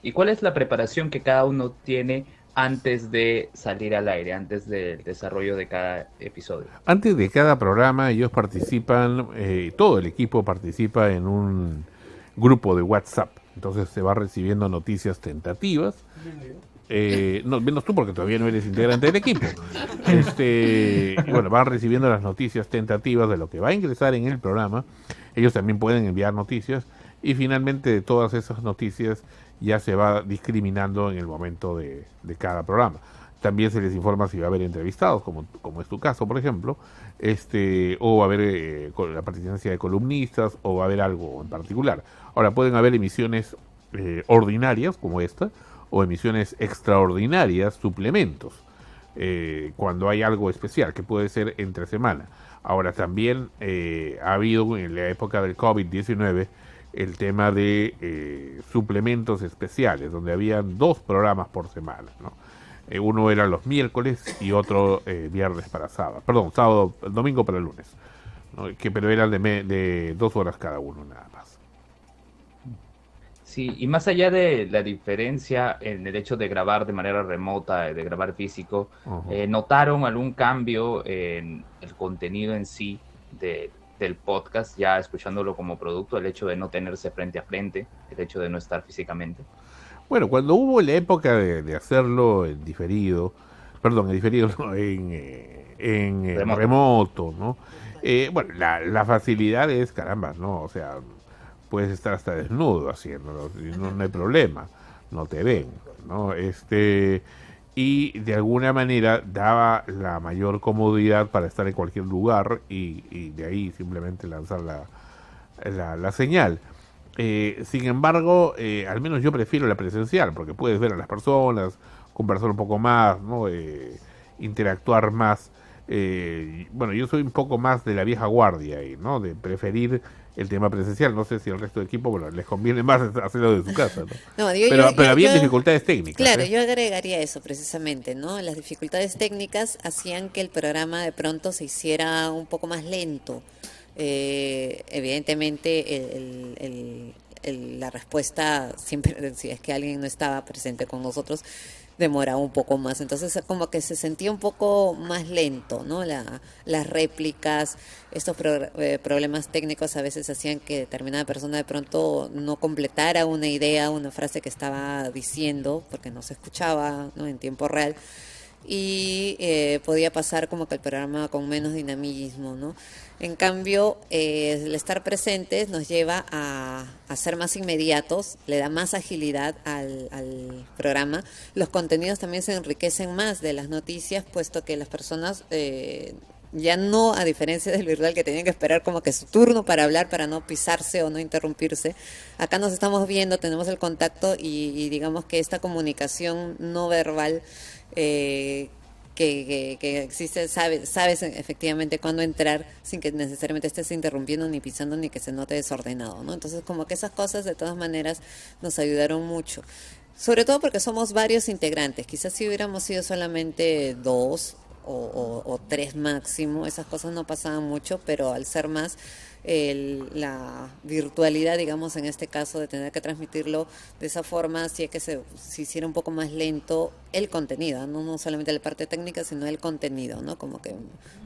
Speaker 2: ¿Y cuál es la preparación que cada uno tiene antes de salir al aire, antes del desarrollo de cada episodio?
Speaker 1: Antes de cada programa ellos participan, todo el equipo participa en un grupo de WhatsApp. Entonces se va recibiendo noticias tentativas. No, menos tú porque todavía no eres integrante del equipo. Y bueno, van recibiendo las noticias tentativas de lo que va a ingresar en el programa. Ellos también pueden enviar noticias y finalmente de todas esas noticias ya se va discriminando en el momento de cada programa. También se les informa si va a haber entrevistados, como es tu caso, por ejemplo, o va a haber la participación de columnistas, o va a haber algo en particular. Ahora, pueden haber emisiones ordinarias, como esta, o emisiones extraordinarias, suplementos, cuando hay algo especial, que puede ser entre semana. Ahora, también ha habido en la época del COVID-19 el tema de suplementos especiales, donde habían 2 programas por semana, ¿no? Uno era los miércoles y otro viernes para sábado, domingo para lunes, ¿no? Pero eran de 2 horas cada uno nada más.
Speaker 2: Sí, y más allá de la diferencia en el hecho de grabar de manera remota, de grabar físico, ¿notaron algún cambio en el contenido en sí del podcast, ya escuchándolo como producto, el hecho de no tenerse frente a frente, el hecho de no estar físicamente?
Speaker 1: Bueno, cuando hubo la época de hacerlo en diferido, no, en remoto, ¿no? Bueno, la facilidad es, caramba, ¿no? O sea, puedes estar hasta desnudo haciéndolo, no hay problema, no te ven, ¿no? Y de alguna manera daba la mayor comodidad para estar en cualquier lugar y de ahí simplemente lanzar la señal. Sin embargo, al menos yo prefiero la presencial, porque puedes ver a las personas, conversar un poco más, ¿no? Interactuar más. Bueno, yo soy un poco más de la vieja guardia ahí, ¿no? De preferir el tema presencial. No sé si al resto del equipo, bueno, les conviene más hacerlo de su casa, ¿no? Pero había dificultades técnicas.
Speaker 5: Claro, yo agregaría eso precisamente, ¿no? Las dificultades técnicas hacían que el programa de pronto se hiciera un poco más lento. Evidentemente la respuesta siempre, si es que alguien no estaba presente con nosotros, demoraba un poco más, entonces como que se sentía un poco más lento, ¿no? Las réplicas, estos problemas técnicos a veces hacían que determinada persona de pronto no completara una idea, una frase que estaba diciendo, porque no se escuchaba, ¿no? En tiempo real, y podía pasar como que el programa con menos dinamismo, ¿no? En cambio, el estar presentes nos lleva a ser más inmediatos, le da más agilidad al programa. Los contenidos también se enriquecen más de las noticias, puesto que las personas ya no, a diferencia del virtual que tenían que esperar como que su turno para hablar, para no pisarse o no interrumpirse, acá nos estamos viendo, tenemos el contacto y digamos que esta comunicación no verbal que existe, sabes efectivamente cuándo entrar sin que necesariamente estés interrumpiendo ni pisando ni que se note desordenado, ¿no? Entonces como que esas cosas de todas maneras nos ayudaron mucho, sobre todo porque somos varios integrantes. Quizás si hubiéramos sido solamente 2 o 3 máximo, esas cosas no pasaban mucho, pero al ser más, la virtualidad, digamos, en este caso, de tener que transmitirlo de esa forma, hacía que se hiciera un poco más lento el contenido, no solamente la parte técnica, sino el contenido, ¿no? Como que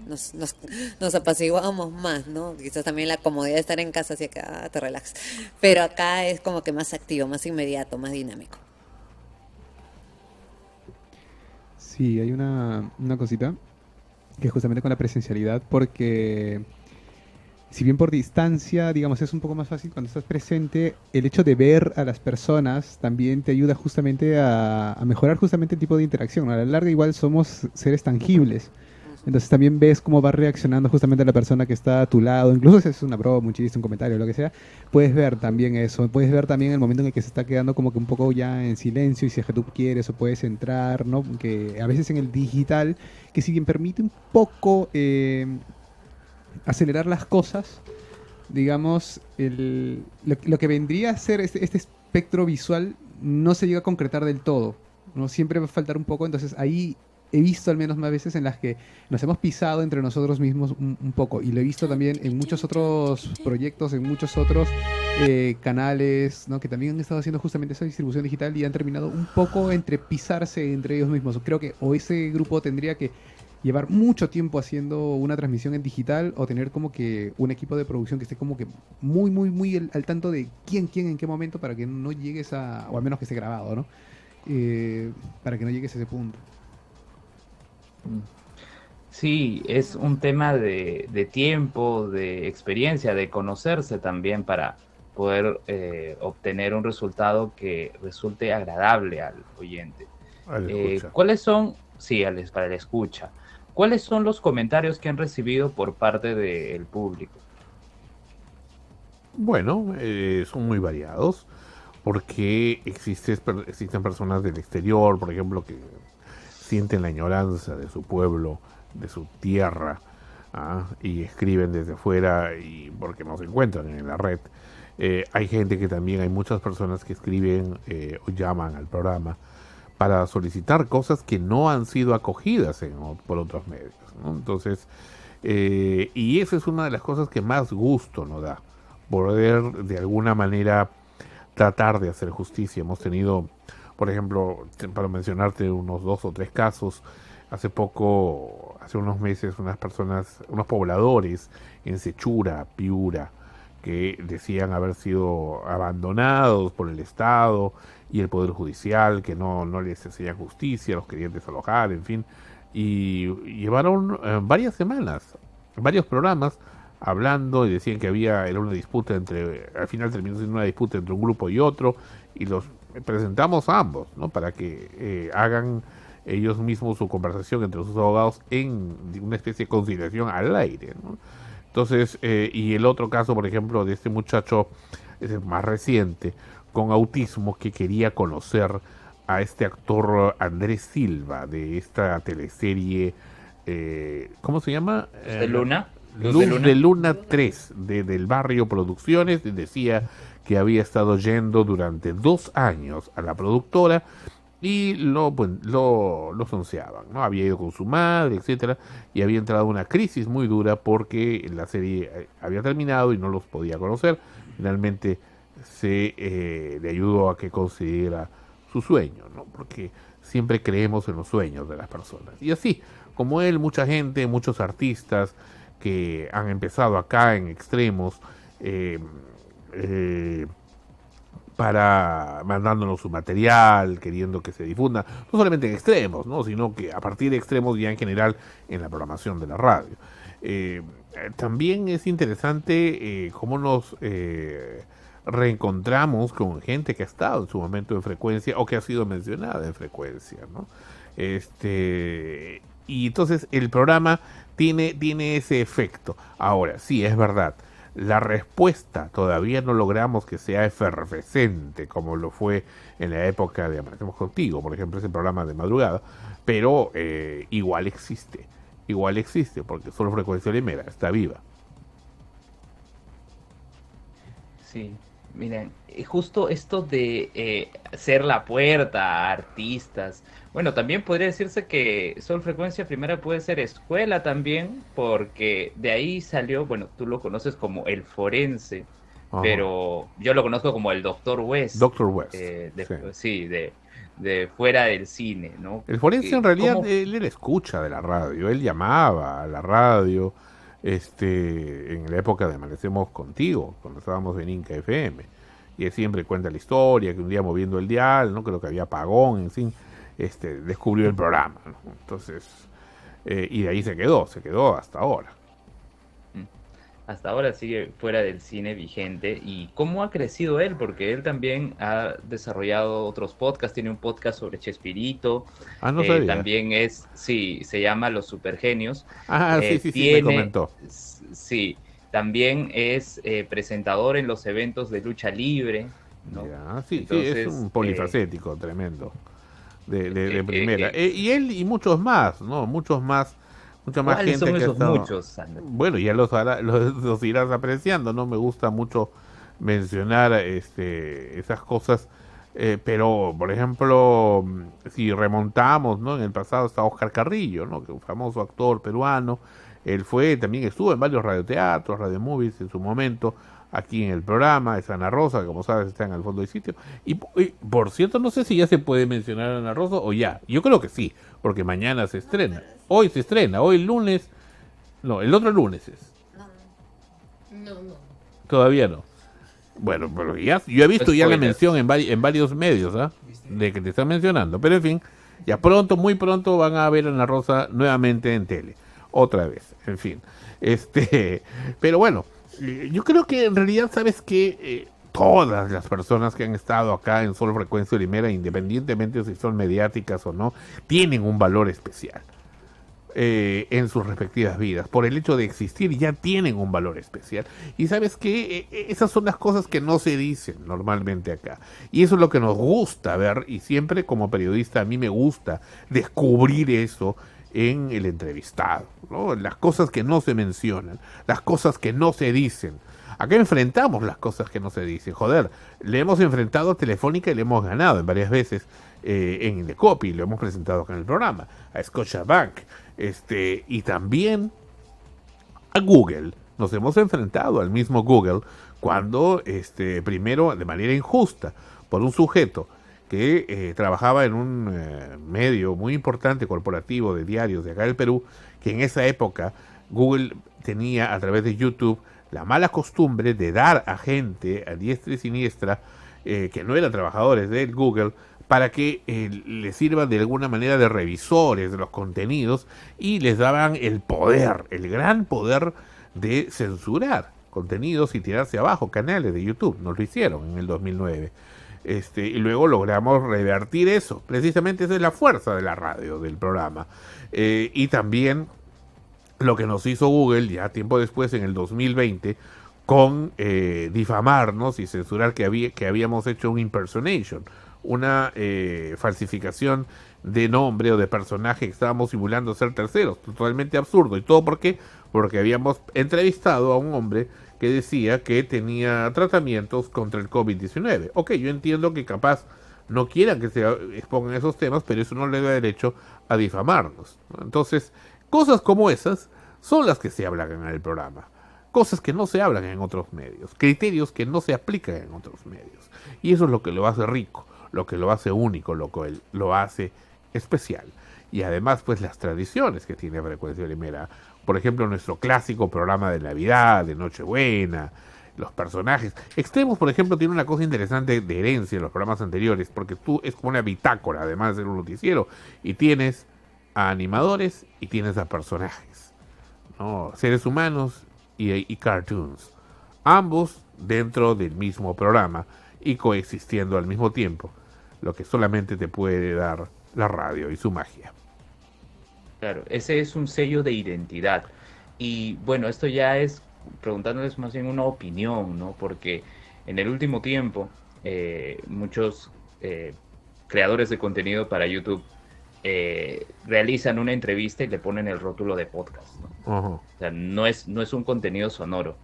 Speaker 5: nos apaciguábamos más, ¿no? Quizás también la comodidad de estar en casa hacía que te relajas, pero acá es como que más activo, más inmediato, más dinámico.
Speaker 3: Sí, hay una cosita que es justamente con la presencialidad, porque si bien por distancia, digamos, es un poco más fácil cuando estás presente, el hecho de ver a las personas también te ayuda justamente a mejorar justamente el tipo de interacción. A la larga igual somos seres tangibles, Entonces también ves cómo va reaccionando justamente la persona que está a tu lado, incluso si es una broma, un chiste, un comentario, lo que sea, puedes ver también eso, puedes ver también el momento en el que se está quedando como que un poco ya en silencio y si es que tú quieres o puedes entrar, ¿no? Que a veces en el digital, que si bien permite un poco acelerar las cosas, digamos, lo que vendría a ser este espectro visual no se llega a concretar del todo, ¿no? Siempre va a faltar un poco, entonces ahí he visto al menos más veces en las que nos hemos pisado entre nosotros mismos un poco, y lo he visto también en muchos otros proyectos, en muchos otros canales, ¿no? Que también han estado haciendo justamente esa distribución digital y han terminado un poco entre pisarse entre ellos mismos. Creo que o ese grupo tendría que llevar mucho tiempo haciendo una transmisión en digital o tener como que un equipo de producción que esté como que muy al tanto de quién en qué momento para que no llegues a, o al menos que esté grabado, ¿no? Para que no llegues a ese punto.
Speaker 2: Sí, es un tema de tiempo, de experiencia, de conocerse también para poder obtener un resultado que resulte agradable al oyente.
Speaker 1: Al escucha.
Speaker 2: ¿Cuáles son, sí, para el escucha, cuáles son los comentarios que han recibido por parte del público?
Speaker 1: Bueno, son muy variados porque existen personas del exterior, por ejemplo, que sienten la añoranza de su pueblo, de su tierra, y escriben desde fuera y porque no se encuentran en la red. Hay gente que también, hay muchas personas que escriben o llaman al programa para solicitar cosas que no han sido acogidas por otros medios, ¿no? Entonces, y esa es una de las cosas que más gusto nos da, poder de alguna manera tratar de hacer justicia. Hemos tenido, por ejemplo, para mencionarte unos 2 o 3 casos, hace unos meses, unos pobladores en Sechura, Piura, que decían haber sido abandonados por el Estado y el Poder Judicial, que no les hacía justicia, los querían desalojar, en fin, y llevaron varias semanas, varios programas, hablando y decían que era una disputa al final terminó siendo una disputa entre un grupo y otro, y los presentamos a ambos, ¿no? Para que hagan ellos mismos su conversación entre sus abogados en una especie de conciliación al aire, ¿no? Entonces, y el otro caso, por ejemplo, de este muchacho, es el más reciente, con autismo, que quería conocer a este actor Andrés Silva, de esta teleserie, ¿cómo se llama?
Speaker 2: ¿De Luna?
Speaker 1: Luz de Luna 3, del Barrio Producciones. Decía que había estado yendo durante 2 años a la productora y lo sonceaban, ¿no? Había ido con su madre, etcétera, y había entrado en una crisis muy dura porque la serie había terminado y no los podía conocer. Finalmente le ayudó a que consiguiera su sueño, ¿no? Porque siempre creemos en los sueños de las personas. Y así, como él, mucha gente, muchos artistas que han empezado acá en Extremos, para mandándonos su material, queriendo que se difunda, no solamente en Extremos, ¿no? Sino que a partir de Extremos ya en general en la programación de la radio. También es interesante cómo nos reencontramos con gente que ha estado en su momento en Frecuencia o que ha sido mencionada en Frecuencia, ¿no? Y entonces el programa tiene ese efecto. Ahora, sí, es verdad, la respuesta todavía no logramos que sea efervescente como lo fue en la época de Amanecemos Contigo, por ejemplo, ese programa de madrugada, pero igual existe, porque solo Frecuencia Limera está viva.
Speaker 2: Sí, miren, justo esto de ser la puerta a artistas. Bueno, también podría decirse que Sol Frecuencia Primera puede ser escuela también, porque de ahí salió, bueno, tú lo conoces como el forense,
Speaker 1: Ajá.
Speaker 2: pero yo lo conozco como el Dr. West.
Speaker 1: Dr. West.
Speaker 2: Sí, de fuera del cine, ¿no?
Speaker 1: El forense en realidad
Speaker 2: ¿Cómo?
Speaker 1: él era escucha de la radio, él llamaba a la radio, en la época de Amanecemos Contigo, cuando estábamos en Inca FM, y él siempre cuenta la historia, que un día moviendo el dial, no creo que había apagón, en fin, descubrió el programa, ¿no? Entonces, y de ahí se quedó hasta ahora.
Speaker 2: hasta ahora sigue fuera del cine vigente. ¿Y cómo ha crecido él? Porque él también ha desarrollado otros podcasts, tiene un podcast sobre Chespirito,
Speaker 1: No sabía.
Speaker 2: también sí, se llama Los Supergenios.
Speaker 1: Sí, me comentó.
Speaker 2: Sí, también es presentador en los eventos de lucha libre, ¿no?
Speaker 1: Ya, sí,
Speaker 2: Entonces,
Speaker 1: es un polifacético tremendo, de primera. Y él y muchos más, ¿no? Mucha más
Speaker 2: ¿cuáles
Speaker 1: gente
Speaker 2: son
Speaker 1: que ha
Speaker 2: esos
Speaker 1: estado...
Speaker 2: muchos, Ander?
Speaker 1: Bueno, ya los irás apreciando, ¿no? Me gusta mucho mencionar esas cosas, pero, por ejemplo, si remontamos, ¿no? En el pasado está Oscar Carrillo, ¿no? Que es un famoso actor peruano. Él también estuvo en varios radioteatros, radiomovies en su momento, aquí en el programa, es Ana Rosa, que como sabes está en el fondo del sitio. Y por cierto, no sé si ya se puede mencionar a Ana Rosa o ya. Yo creo que sí, porque mañana se estrena. Hoy se estrena, hoy lunes. No, el otro lunes es.
Speaker 4: No.
Speaker 1: Todavía no. Bueno, pero ya, yo he visto ya la
Speaker 2: Spoilers.
Speaker 1: mención en varios medios, de que te están mencionando. Pero en fin, ya pronto, muy pronto van a ver a Ana Rosa nuevamente en tele. Otra vez, en fin. Pero bueno, yo creo que en realidad, ¿sabes qué? Todas las personas que han estado acá en Sol Frecuencia Limera, independientemente si son mediáticas o no, tienen un valor especial en sus respectivas vidas. Por el hecho de existir ya tienen un valor especial. Y ¿sabes qué? Esas son las cosas que no se dicen normalmente acá. Y eso es lo que nos gusta ver, y siempre como periodista a mí me gusta descubrir eso en el entrevistado, ¿no? Las cosas que no se mencionan, las cosas que no se dicen. Acá enfrentamos las cosas que no se dicen. Joder, le hemos enfrentado a Telefónica y le hemos ganado en varias veces en Indecopi, lo hemos presentado acá en el programa, a Scotiabank, y también a Google. Nos hemos enfrentado al mismo Google cuando, primero, de manera injusta, por un sujeto que trabajaba en un medio muy importante corporativo de diarios de acá del Perú, que en esa época Google tenía a través de YouTube la mala costumbre de dar a gente a diestra y siniestra que no eran trabajadores del Google para que les sirvan de alguna manera de revisores de los contenidos, y les daban el poder, el gran poder de censurar contenidos y tirarse abajo canales de YouTube. Nos lo hicieron en el 2009. Y luego logramos revertir eso. Precisamente esa es la fuerza de la radio, del programa. Y también lo que nos hizo Google ya tiempo después, en el 2020, con difamarnos y censurar que habíamos hecho un impersonation, una falsificación de nombre o de personaje que estábamos simulando ser terceros, totalmente absurdo. ¿Y todo por qué? Porque habíamos entrevistado a un hombre que decía que tenía tratamientos contra el COVID-19. Ok, yo entiendo que capaz no quieran que se expongan esos temas, pero eso no le da derecho a difamarnos, ¿no? Entonces, cosas como esas son las que se hablan en el programa. Cosas que no se hablan en otros medios. Criterios que no se aplican en otros medios. Y eso es lo que lo hace rico, lo que lo hace único, lo que lo hace especial. Y además, pues, las tradiciones que tiene Frecuencia Limera. Por ejemplo, nuestro clásico programa de Navidad, de Nochebuena, los personajes. Extremos, por ejemplo, tiene una cosa interesante de herencia en los programas anteriores, porque tú es como una bitácora, además de ser un noticiero, y tienes a animadores y tienes a personajes, ¿no? Seres humanos y cartoons, ambos dentro del mismo programa y coexistiendo al mismo tiempo, lo que solamente te puede dar la radio y su magia.
Speaker 2: Claro, ese es un sello de identidad. Y bueno, esto ya es preguntándoles más bien una opinión, ¿no? Porque en el último tiempo muchos creadores de contenido para YouTube realizan una entrevista y le ponen el rótulo de podcast, ¿no?
Speaker 1: Uh-huh.
Speaker 2: O sea, no es un contenido sonoro.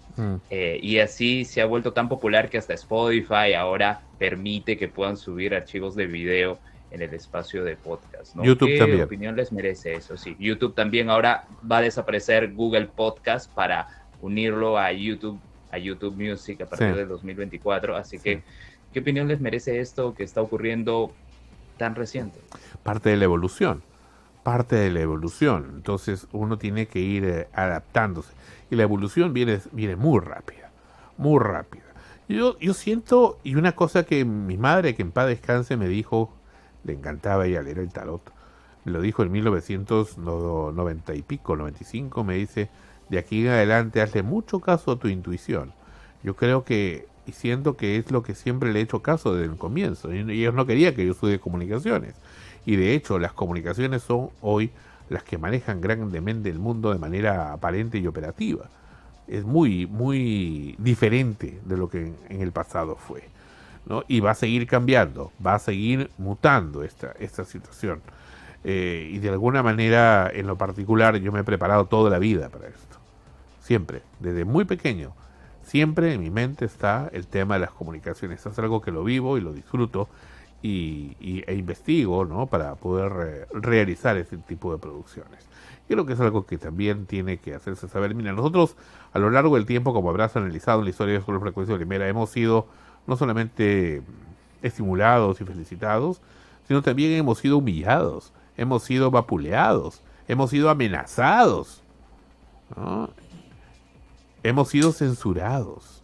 Speaker 2: Y así se ha vuelto tan popular que hasta Spotify ahora permite que puedan subir archivos de video en el espacio de podcast, ¿no?
Speaker 1: YouTube
Speaker 2: ¿Qué
Speaker 1: también.
Speaker 2: opinión les merece eso? Sí, YouTube también ahora va a desaparecer Google Podcast para unirlo a YouTube Music a partir del 2024. Así que, ¿qué opinión les merece esto que está ocurriendo tan reciente?
Speaker 1: Parte de la evolución. Entonces uno tiene que ir adaptándose. Y la evolución viene muy rápida. Muy rápida. Yo siento, y una cosa que mi madre, que en paz descanse, me dijo, le encantaba ella leer el tarot, me lo dijo en 1990 y pico, 95, me dice, de aquí en adelante hazle mucho caso a tu intuición. Yo creo que, y siento que es lo que siempre le he hecho caso desde el comienzo. Y ellos no querían que yo estudie comunicaciones. Y de hecho, las comunicaciones son hoy las que manejan grandemente el mundo de manera aparente y operativa. Es muy, muy diferente de lo que en el pasado fue, ¿no? Y va a seguir cambiando, va a seguir mutando esta situación. Y de alguna manera, en lo particular, yo me he preparado toda la vida para esto. Siempre, desde muy pequeño. Siempre en mi mente está el tema de las comunicaciones. Es algo que lo vivo y lo disfruto e investigo, ¿no? Para poder realizar ese tipo de producciones. Creo que es algo que también tiene que hacerse saber. Mira, nosotros a lo largo del tiempo, como habrás analizado en la historia de Escuela de Frecuencia Primera, hemos sido no solamente estimulados y felicitados, sino también hemos sido humillados, hemos sido vapuleados, hemos sido amenazados, ¿no? Hemos sido censurados.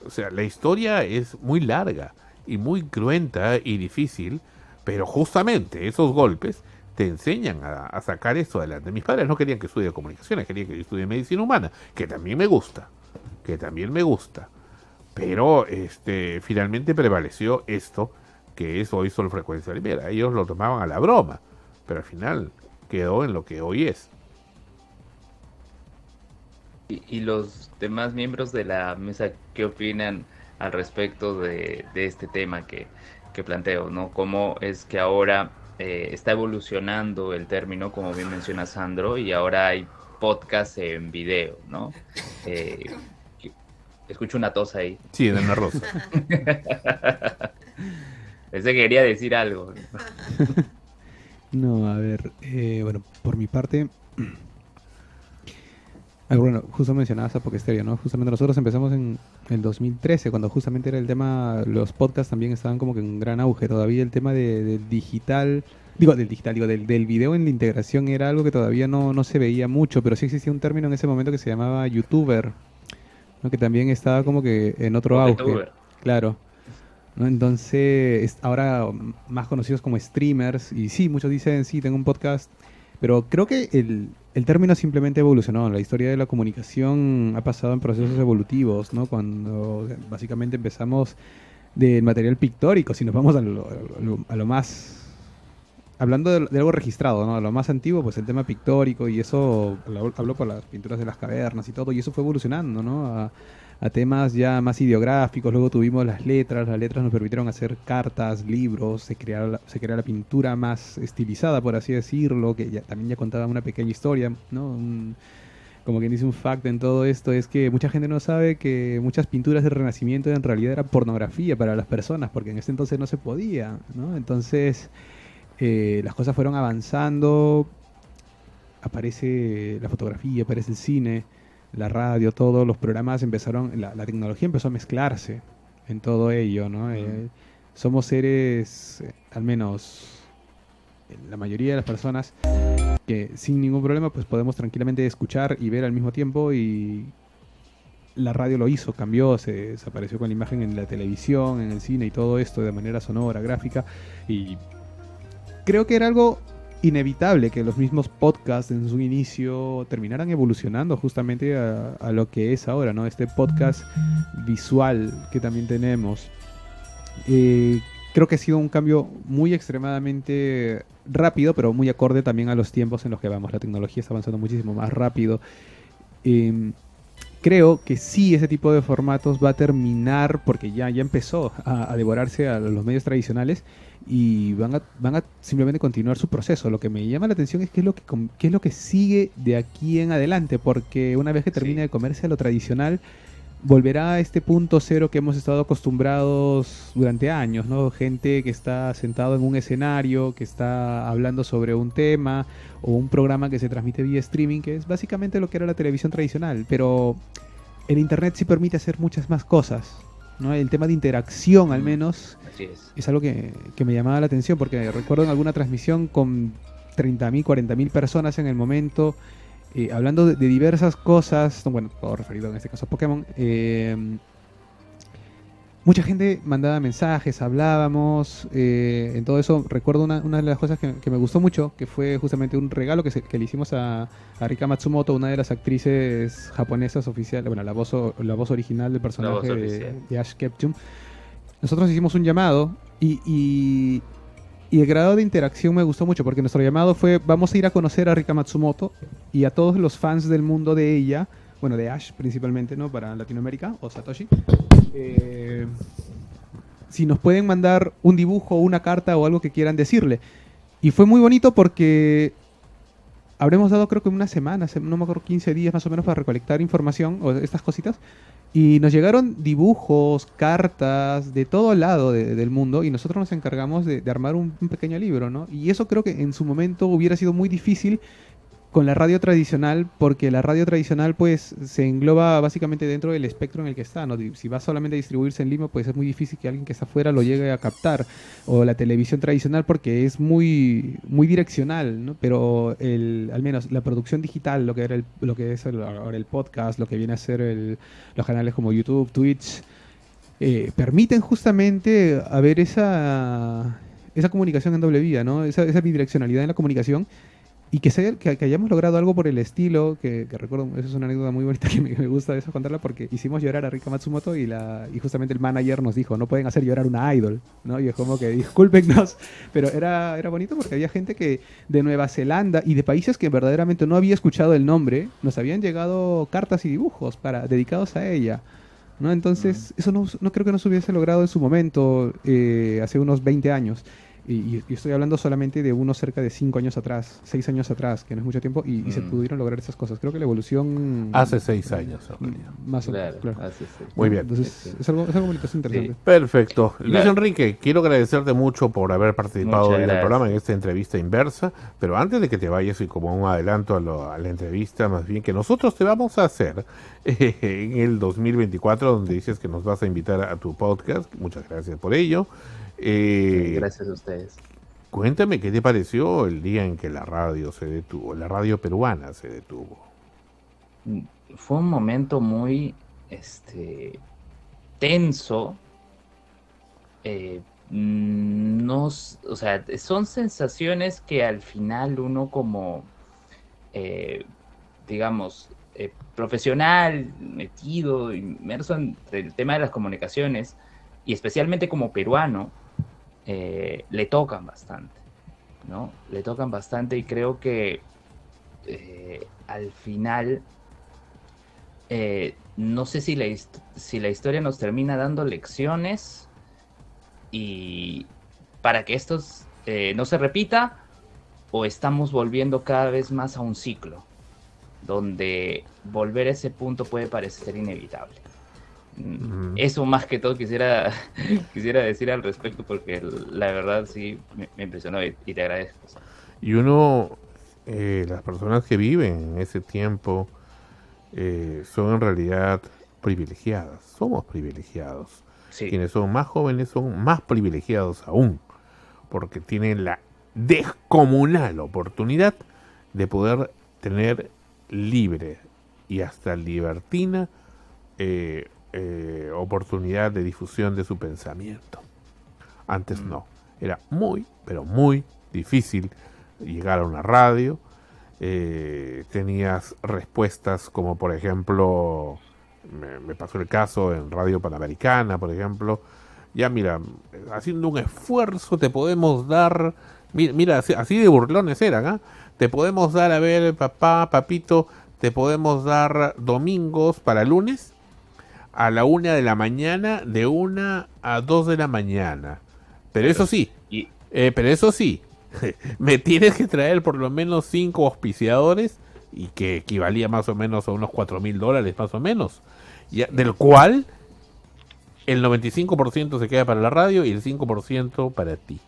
Speaker 1: O sea, la historia es muy larga y muy cruenta y difícil, pero justamente esos golpes te enseñan a sacar eso adelante. Mis padres no querían que estudie comunicaciones, querían que yo estudie medicina humana, que también me gusta, pero finalmente prevaleció esto que es hoy Sol Frecuencia Libera. Ellos lo tomaban a la broma, pero al final quedó en lo que hoy es.
Speaker 2: Y los demás miembros de la mesa, ¿qué opinan al respecto de este tema que planteo, ¿no? ¿Cómo es que ahora está evolucionando el término, como bien menciona Sandro, y ahora hay podcast en video, ¿no? Escucho una tos ahí.
Speaker 1: Sí, de Ana Rosa.
Speaker 2: Pensé que quería decir algo.
Speaker 3: No, a ver, bueno, por mi parte, bueno, justo mencionabas a Pokestereo, ¿no? Justamente nosotros empezamos en el 2013, cuando justamente era el tema, los podcasts también estaban como que en gran auge, todavía el tema del video en la integración era algo que todavía no se veía mucho, pero sí existía un término en ese momento que se llamaba YouTuber, ¿no? Que también estaba como que en otro auge. Claro. ¿No? Entonces, ahora más conocidos como streamers, y sí, muchos dicen, sí, tengo un podcast, pero creo que el término simplemente evolucionó. La historia de la comunicación ha pasado en procesos evolutivos, ¿no? Cuando básicamente empezamos del material pictórico, si nos vamos a lo más... Hablando de algo registrado, ¿no? A lo más antiguo, pues el tema pictórico, y eso, hablo por las pinturas de las cavernas y todo, y eso fue evolucionando, ¿no? A temas ya más ideográficos. Luego tuvimos las letras nos permitieron hacer cartas, libros, se crea la pintura más estilizada, por así decirlo, que también ya contaba una pequeña historia, ¿no? Como quien dice, un fact en todo esto es que mucha gente no sabe que muchas pinturas del Renacimiento en realidad eran pornografía para las personas, porque en ese entonces no se podía, ¿no? Entonces las cosas fueron avanzando, aparece la fotografía, aparece el cine, la radio, todos los programas empezaron, la tecnología empezó a mezclarse en todo ello, ¿no? Somos seres, al menos la mayoría de las personas, que sin ningún problema pues podemos tranquilamente escuchar y ver al mismo tiempo, y la radio lo hizo, cambió, se desapareció con la imagen en la televisión, en el cine y todo esto de manera sonora, gráfica, y creo que era algo inevitable que los mismos podcasts en su inicio terminaran evolucionando justamente a lo que es ahora, ¿no? Este podcast visual que también tenemos. Creo que ha sido un cambio muy extremadamente rápido, pero muy acorde también a los tiempos en los que vamos. La tecnología está avanzando muchísimo más rápido. Creo que sí, ese tipo de formatos va a terminar, porque ya empezó a devorarse a los medios tradicionales, y van a simplemente continuar su proceso. Lo que me llama la atención es qué es lo que sigue de aquí en adelante, porque una vez que termine de comerse a lo tradicional, volverá a este punto cero que hemos estado acostumbrados durante años, ¿no? Gente que está sentado en un escenario, que está hablando sobre un tema, o un programa que se transmite vía streaming, que es básicamente lo que era la televisión tradicional, pero el internet sí permite hacer muchas más cosas, ¿no? El tema de interacción, al menos, es algo que me llamaba la atención, porque recuerdo en alguna transmisión con 30.000, 40.000 personas en el momento, hablando de diversas cosas, bueno, todo referido en este caso a Pokémon, mucha gente mandaba mensajes, hablábamos, en todo eso. Recuerdo una de las cosas que me gustó mucho, que fue justamente un regalo que le hicimos a Rika Matsumoto, una de las actrices japonesas oficiales, bueno, la voz original del personaje de Ash Ketchum. Nosotros hicimos un llamado y el grado de interacción me gustó mucho, porque nuestro llamado fue: vamos a ir a conocer a Rika Matsumoto y a todos los fans del mundo de ella, bueno, de Ash principalmente, ¿no? Para Latinoamérica, o Satoshi. Si nos pueden mandar un dibujo, una carta o algo que quieran decirle. Y fue muy bonito porque habremos dado, creo que una semana, no me acuerdo, 15 días más o menos, para recolectar información o estas cositas. Y nos llegaron dibujos, cartas de todo lado del mundo, y nosotros nos encargamos de armar un pequeño libro, ¿no? Y eso creo que en su momento hubiera sido muy difícil con la radio tradicional, porque la radio tradicional pues se engloba básicamente dentro del espectro en el que está, ¿no? Si va solamente a distribuirse en Lima, pues es muy difícil que alguien que está afuera lo llegue a captar, o la televisión tradicional, porque es muy direccional, ¿no? Pero al menos la producción digital, lo que es ahora el podcast, lo que viene a ser los canales como YouTube, Twitch, permiten justamente haber esa comunicación en doble vía, ¿no? Esa bidireccionalidad en la comunicación. Y que hayamos logrado algo por el estilo, que recuerdo, esa es una anécdota muy bonita que me gusta eso contarla, porque hicimos llorar a Rika Matsumoto y justamente el manager nos dijo: no pueden hacer llorar una idol, ¿no? Y es como que discúlpenos, pero era bonito porque había gente que de Nueva Zelanda y de países que verdaderamente no había escuchado el nombre, nos habían llegado cartas y dibujos dedicados a ella, ¿no? Entonces, eso no creo que no se hubiese logrado en su momento, hace unos 20 años. Y estoy hablando solamente de unos cerca de 5 años atrás, 6 años atrás, que no es mucho tiempo, y se pudieron lograr esas cosas. Creo que la evolución...
Speaker 1: Hace 6 años, en realidad.
Speaker 3: Más o menos, claro.
Speaker 2: Hace 6.
Speaker 1: Muy bien.
Speaker 3: Entonces, es algo interesante.
Speaker 2: Sí.
Speaker 1: Perfecto. Luis
Speaker 2: Claro.
Speaker 1: Enrique, quiero agradecerte mucho por haber participado
Speaker 2: Muchas
Speaker 1: en el
Speaker 2: gracias.
Speaker 1: programa, en esta entrevista inversa, pero antes de que te vayas, y como un adelanto a la entrevista, más bien que nosotros te vamos a hacer en el 2024, donde dices que nos vas a invitar a tu podcast. Muchas gracias por ello.
Speaker 2: Gracias a ustedes.
Speaker 1: Cuéntame qué te pareció el día en que la radio se detuvo, la radio peruana se detuvo.
Speaker 2: Fue un momento muy tenso. O sea, son sensaciones que al final uno como, digamos, profesional, metido, inmerso en el tema de las comunicaciones, y especialmente como peruano, le tocan bastante, ¿no? Le tocan bastante, y creo que al final no sé si la historia nos termina dando lecciones y para que esto no se repita, o estamos volviendo cada vez más a un ciclo donde volver a ese punto puede parecer inevitable. Eso más que todo quisiera decir al respecto, porque la verdad sí me impresionó y te agradezco.
Speaker 1: Y las personas que viven en ese tiempo son en realidad privilegiadas, somos privilegiados.
Speaker 2: Sí.
Speaker 1: Quienes son más jóvenes son más privilegiados aún, porque tienen la descomunal oportunidad de poder tener libre y hasta libertina oportunidad de difusión de su pensamiento. Antes no, era muy, pero muy difícil llegar a una radio. Tenías respuestas como, por ejemplo, me pasó el caso en Radio Panamericana, por ejemplo. Ya mira, haciendo un esfuerzo te podemos dar, mira, así de burlones eran, ¿ah? Te podemos dar, a ver, papito, te podemos dar domingos para lunes a la 1 de la mañana, de 1 a 2 de la mañana. Pero eso sí, me tienes que traer por lo menos 5 auspiciadores, y que equivalía más o menos a unos $4,000 más o menos, del cual el 95% se queda para la radio y el 5% para ti.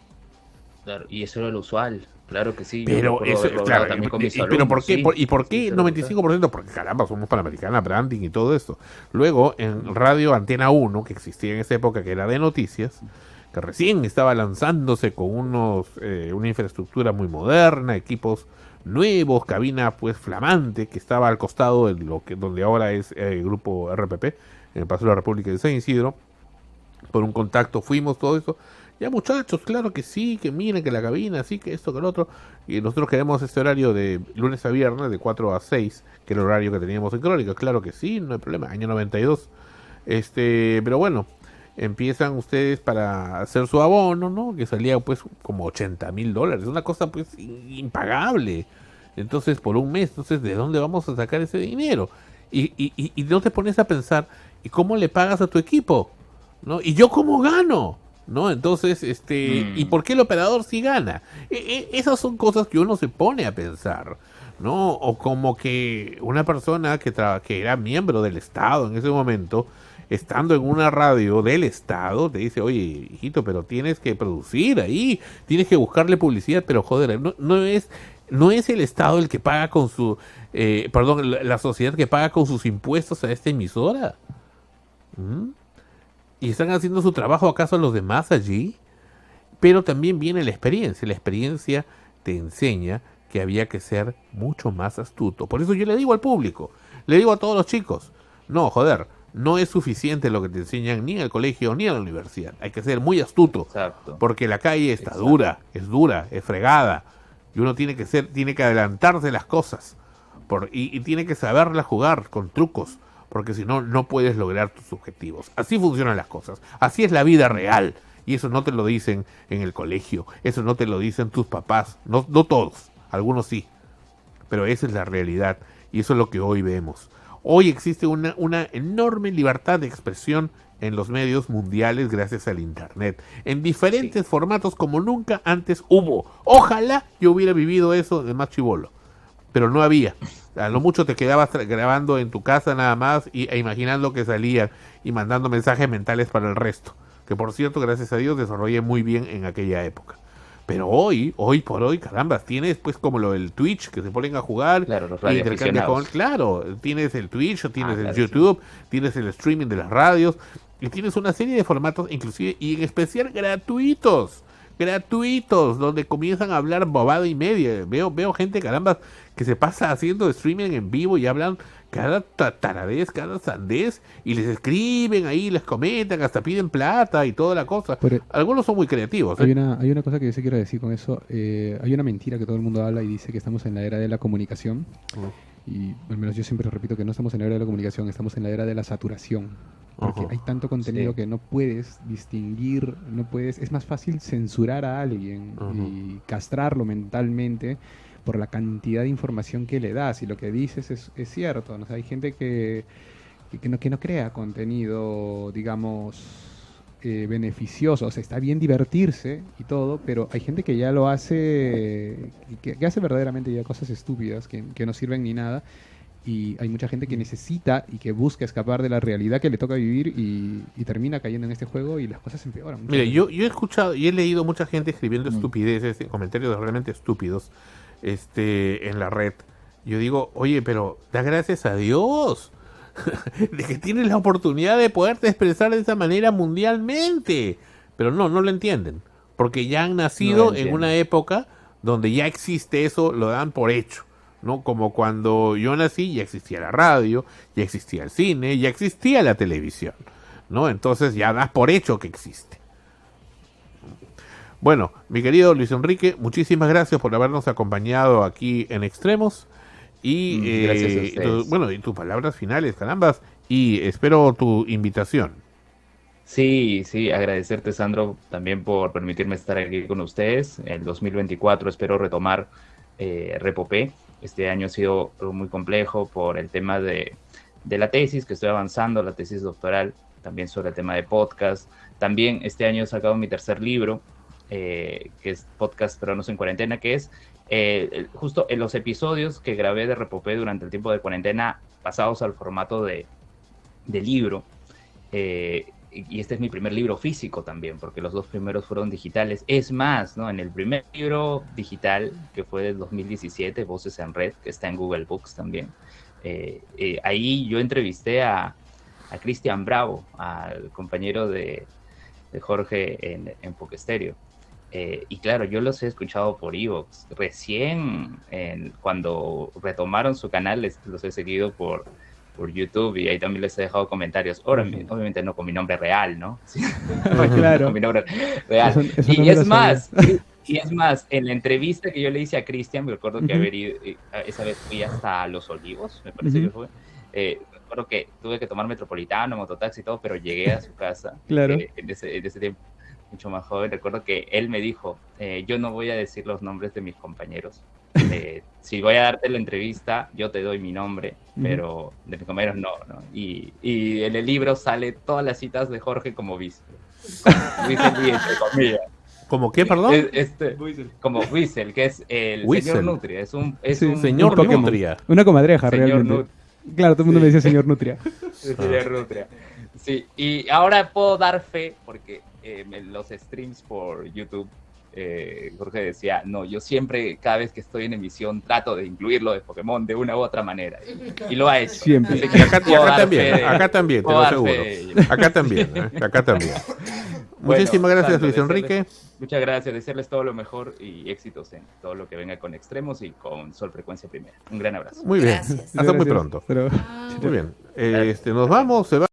Speaker 2: Claro, y eso era lo usual, claro que sí.
Speaker 1: Pero eso, claro,
Speaker 2: también con mis
Speaker 1: pero
Speaker 2: alumnos,
Speaker 1: ¿por qué?
Speaker 2: sí.
Speaker 1: ¿Y por qué
Speaker 2: Sí,
Speaker 1: 95%? Porque caramba, somos Panamericana, branding y todo esto. Luego, en Radio Antena 1, que existía en esa época, que era de noticias, que recién estaba lanzándose con una infraestructura muy moderna, equipos nuevos, cabina pues flamante, que estaba al costado de donde ahora es el grupo RPP, en el Paso de la República de San Isidro. por un contacto fuimos, todo eso. Ya muchachos, claro que sí, que miren, que la cabina, sí, que esto, que lo otro. Y nosotros queremos este horario de lunes a viernes, de 4 a 6, que era el horario que teníamos en Crónica. Claro que sí, no hay problema, año 92. Pero bueno, empiezan ustedes para hacer su abono, ¿no? Que salía pues como $80,000, una cosa pues impagable. Entonces, por un mes, entonces, ¿de dónde vamos a sacar ese dinero? Y no te pones a pensar, ¿y cómo le pagas a tu equipo? ¿No? ¿Y yo cómo gano? ¿No? Entonces, ¿y por qué el operador sí gana? Esas son cosas que uno se pone a pensar, ¿no? O como que una persona que era miembro del Estado en ese momento, estando en una radio del Estado, te dice, oye, hijito, pero tienes que producir ahí, tienes que buscarle publicidad, pero joder, no es el Estado el que paga con su, la sociedad que paga con sus impuestos a esta emisora. ¿Mm? ¿Y están haciendo su trabajo acaso los demás allí? Pero también viene la experiencia te enseña que había que ser mucho más astuto. Por eso yo le digo al público, le digo a todos los chicos, no, joder, no es suficiente lo que te enseñan ni en el colegio ni en la universidad. Hay que ser muy astuto.
Speaker 2: Exacto.
Speaker 1: Porque la calle está
Speaker 2: Exacto.
Speaker 1: dura, es fregada. Y uno tiene que adelantarse las cosas. Y tiene que saberla jugar con trucos. Porque si no, no puedes lograr tus objetivos. Así funcionan las cosas. Así es la vida real. Y eso no te lo dicen en el colegio. Eso no te lo dicen tus papás. No todos. Algunos sí. Pero esa es la realidad. Y eso es lo que hoy vemos. Hoy existe una enorme libertad de expresión en los medios mundiales gracias al Internet. En diferentes formatos como nunca antes hubo. Ojalá yo hubiera vivido eso de más chibolo. Pero no había. A lo mucho te quedabas grabando en tu casa nada más e imaginando que salía y mandando mensajes mentales para el resto. Que por cierto, gracias a Dios, desarrollé muy bien en aquella época. Pero hoy por hoy, caramba, tienes pues como lo del Twitch, que se ponen a jugar.
Speaker 2: Claro, los
Speaker 1: y intercambian
Speaker 2: radioaficionados.
Speaker 1: Claro, tienes el Twitch, tienes el
Speaker 2: claro,
Speaker 1: YouTube, tienes el streaming de las radios, y tienes una serie de formatos, inclusive, y en especial gratuitos, donde comienzan a hablar bobada y media. Veo gente, caramba, que se pasa haciendo streaming en vivo y hablan cada taradez, cada sandez, y les escriben ahí, les comentan, hasta piden plata y toda la cosa.
Speaker 3: Pero
Speaker 1: Algunos son muy creativos.
Speaker 3: hay una cosa que yo sí quiero decir con eso. Hay una mentira que todo el mundo habla y dice que estamos en la era de la comunicación. Y al menos yo siempre repito que no estamos en la era de la comunicación, estamos en la era de la saturación. Porque
Speaker 1: Ajá.
Speaker 3: hay tanto contenido que no puedes distinguir, es más fácil censurar a alguien
Speaker 1: Ajá.
Speaker 3: y castrarlo mentalmente por la cantidad de información que le das. Y lo que dices es cierto, ¿no? O sea, hay gente que no crea contenido, digamos, beneficioso. O sea, está bien divertirse y todo, pero hay gente que ya lo hace, que hace verdaderamente ya cosas estúpidas que no sirven ni nada. Y hay mucha gente que necesita y que busca escapar de la realidad que le toca vivir y termina cayendo en este juego y las cosas empeoran. muchas
Speaker 1: Mire,
Speaker 3: veces.
Speaker 1: yo he escuchado y he leído mucha gente escribiendo estupideces, comentarios realmente estúpidos, en la red. Yo digo, oye, pero da gracias a Dios de que tienes la oportunidad de poderte expresar de esa manera mundialmente. Pero no lo entienden, porque ya han nacido
Speaker 2: No lo
Speaker 1: en
Speaker 2: entienden.
Speaker 1: una época donde ya existe eso, lo dan por hecho. ¿No? Como cuando yo nací ya existía la radio, ya existía el cine, ya existía la televisión, ¿no? Entonces ya das por hecho que existe. Bueno, mi querido Luis Enrique, muchísimas gracias por habernos acompañado aquí en Extremos. Y
Speaker 2: Gracias a ustedes.
Speaker 1: y tus palabras finales, carambas, y espero tu invitación.
Speaker 2: Sí, agradecerte, Sandro, también por permitirme estar aquí con ustedes. El 2024 espero retomar Repopé. Este año ha sido muy complejo por el tema de la tesis que estoy avanzando, la tesis doctoral, también sobre el tema de podcast. También este año he sacado mi tercer libro, que es Podcast Peruanos en Cuarentena, que es justo en los episodios que grabé de Repopé durante el tiempo de cuarentena, pasados al formato de libro. Y este es mi primer libro físico también, porque los dos primeros fueron digitales. Es más, ¿no? En el primer libro digital, que fue del 2017, Voces en Red, que está en Google Books también, ahí yo entrevisté a Cristian Bravo, al compañero de Jorge en Pokestéreo. Y claro, yo los he escuchado por Evox. Recién, cuando retomaron su canal, los he seguido por por YouTube y ahí también les he dejado comentarios. Obviamente no con mi nombre real, ¿no? Sí.
Speaker 3: Claro.
Speaker 2: Con mi nombre real.
Speaker 3: Eso no
Speaker 2: Y
Speaker 3: me
Speaker 2: es
Speaker 3: lo
Speaker 2: más, en la entrevista que yo le hice a Cristian, me recuerdo que haber ido, esa vez fui hasta Los Olivos, me parece que fue. Recuerdo que tuve que tomar metropolitano, mototaxi y todo, pero llegué a su casa.
Speaker 3: Claro.
Speaker 2: En ese tiempo, mucho más joven, recuerdo que él me dijo, yo no voy a decir los nombres de mis compañeros. Si voy a darte la entrevista, yo te doy mi nombre, pero de mis compañeros no. Y en el libro sale todas las citas de Jorge como Wiesel. Wiesel, entre comillas.
Speaker 1: ¿Cómo qué, perdón?
Speaker 2: Como Wiesel, que es el
Speaker 1: Wiesel.
Speaker 2: señor Nutria. Es un
Speaker 1: señor
Speaker 3: Pokémon.
Speaker 1: Nutria.
Speaker 3: Una comadreja,
Speaker 2: Señor
Speaker 3: realmente. Claro, todo el mundo me decía señor Nutria.
Speaker 2: Señor Nutria. Sí, y ahora puedo dar fe, porque en los streams por YouTube, Jorge decía, no, yo siempre, cada vez que estoy en emisión, trato de incluirlo de Pokémon de una u otra manera. Y lo ha hecho.
Speaker 3: Siempre.
Speaker 2: Así
Speaker 1: Y
Speaker 2: que
Speaker 1: acá
Speaker 2: puedo dar
Speaker 1: también,
Speaker 2: fe de-
Speaker 1: acá también, te
Speaker 2: puedo
Speaker 1: lo
Speaker 2: dar
Speaker 1: aseguro.
Speaker 2: fe de ello.
Speaker 1: Acá también, acá también.
Speaker 2: Bueno,
Speaker 1: Muchísimas gracias,
Speaker 2: Sandro,
Speaker 1: Luis Enrique.
Speaker 2: Muchas gracias, desearles todo lo mejor y éxitos en todo lo que venga con Extremos y con Sol Frecuencia Primera. Un gran abrazo.
Speaker 1: Muy bien,
Speaker 5: Gracias.
Speaker 1: hasta muy
Speaker 3: Gracias.
Speaker 1: pronto.
Speaker 3: Pero-
Speaker 1: Muy bien, nos vamos, se va.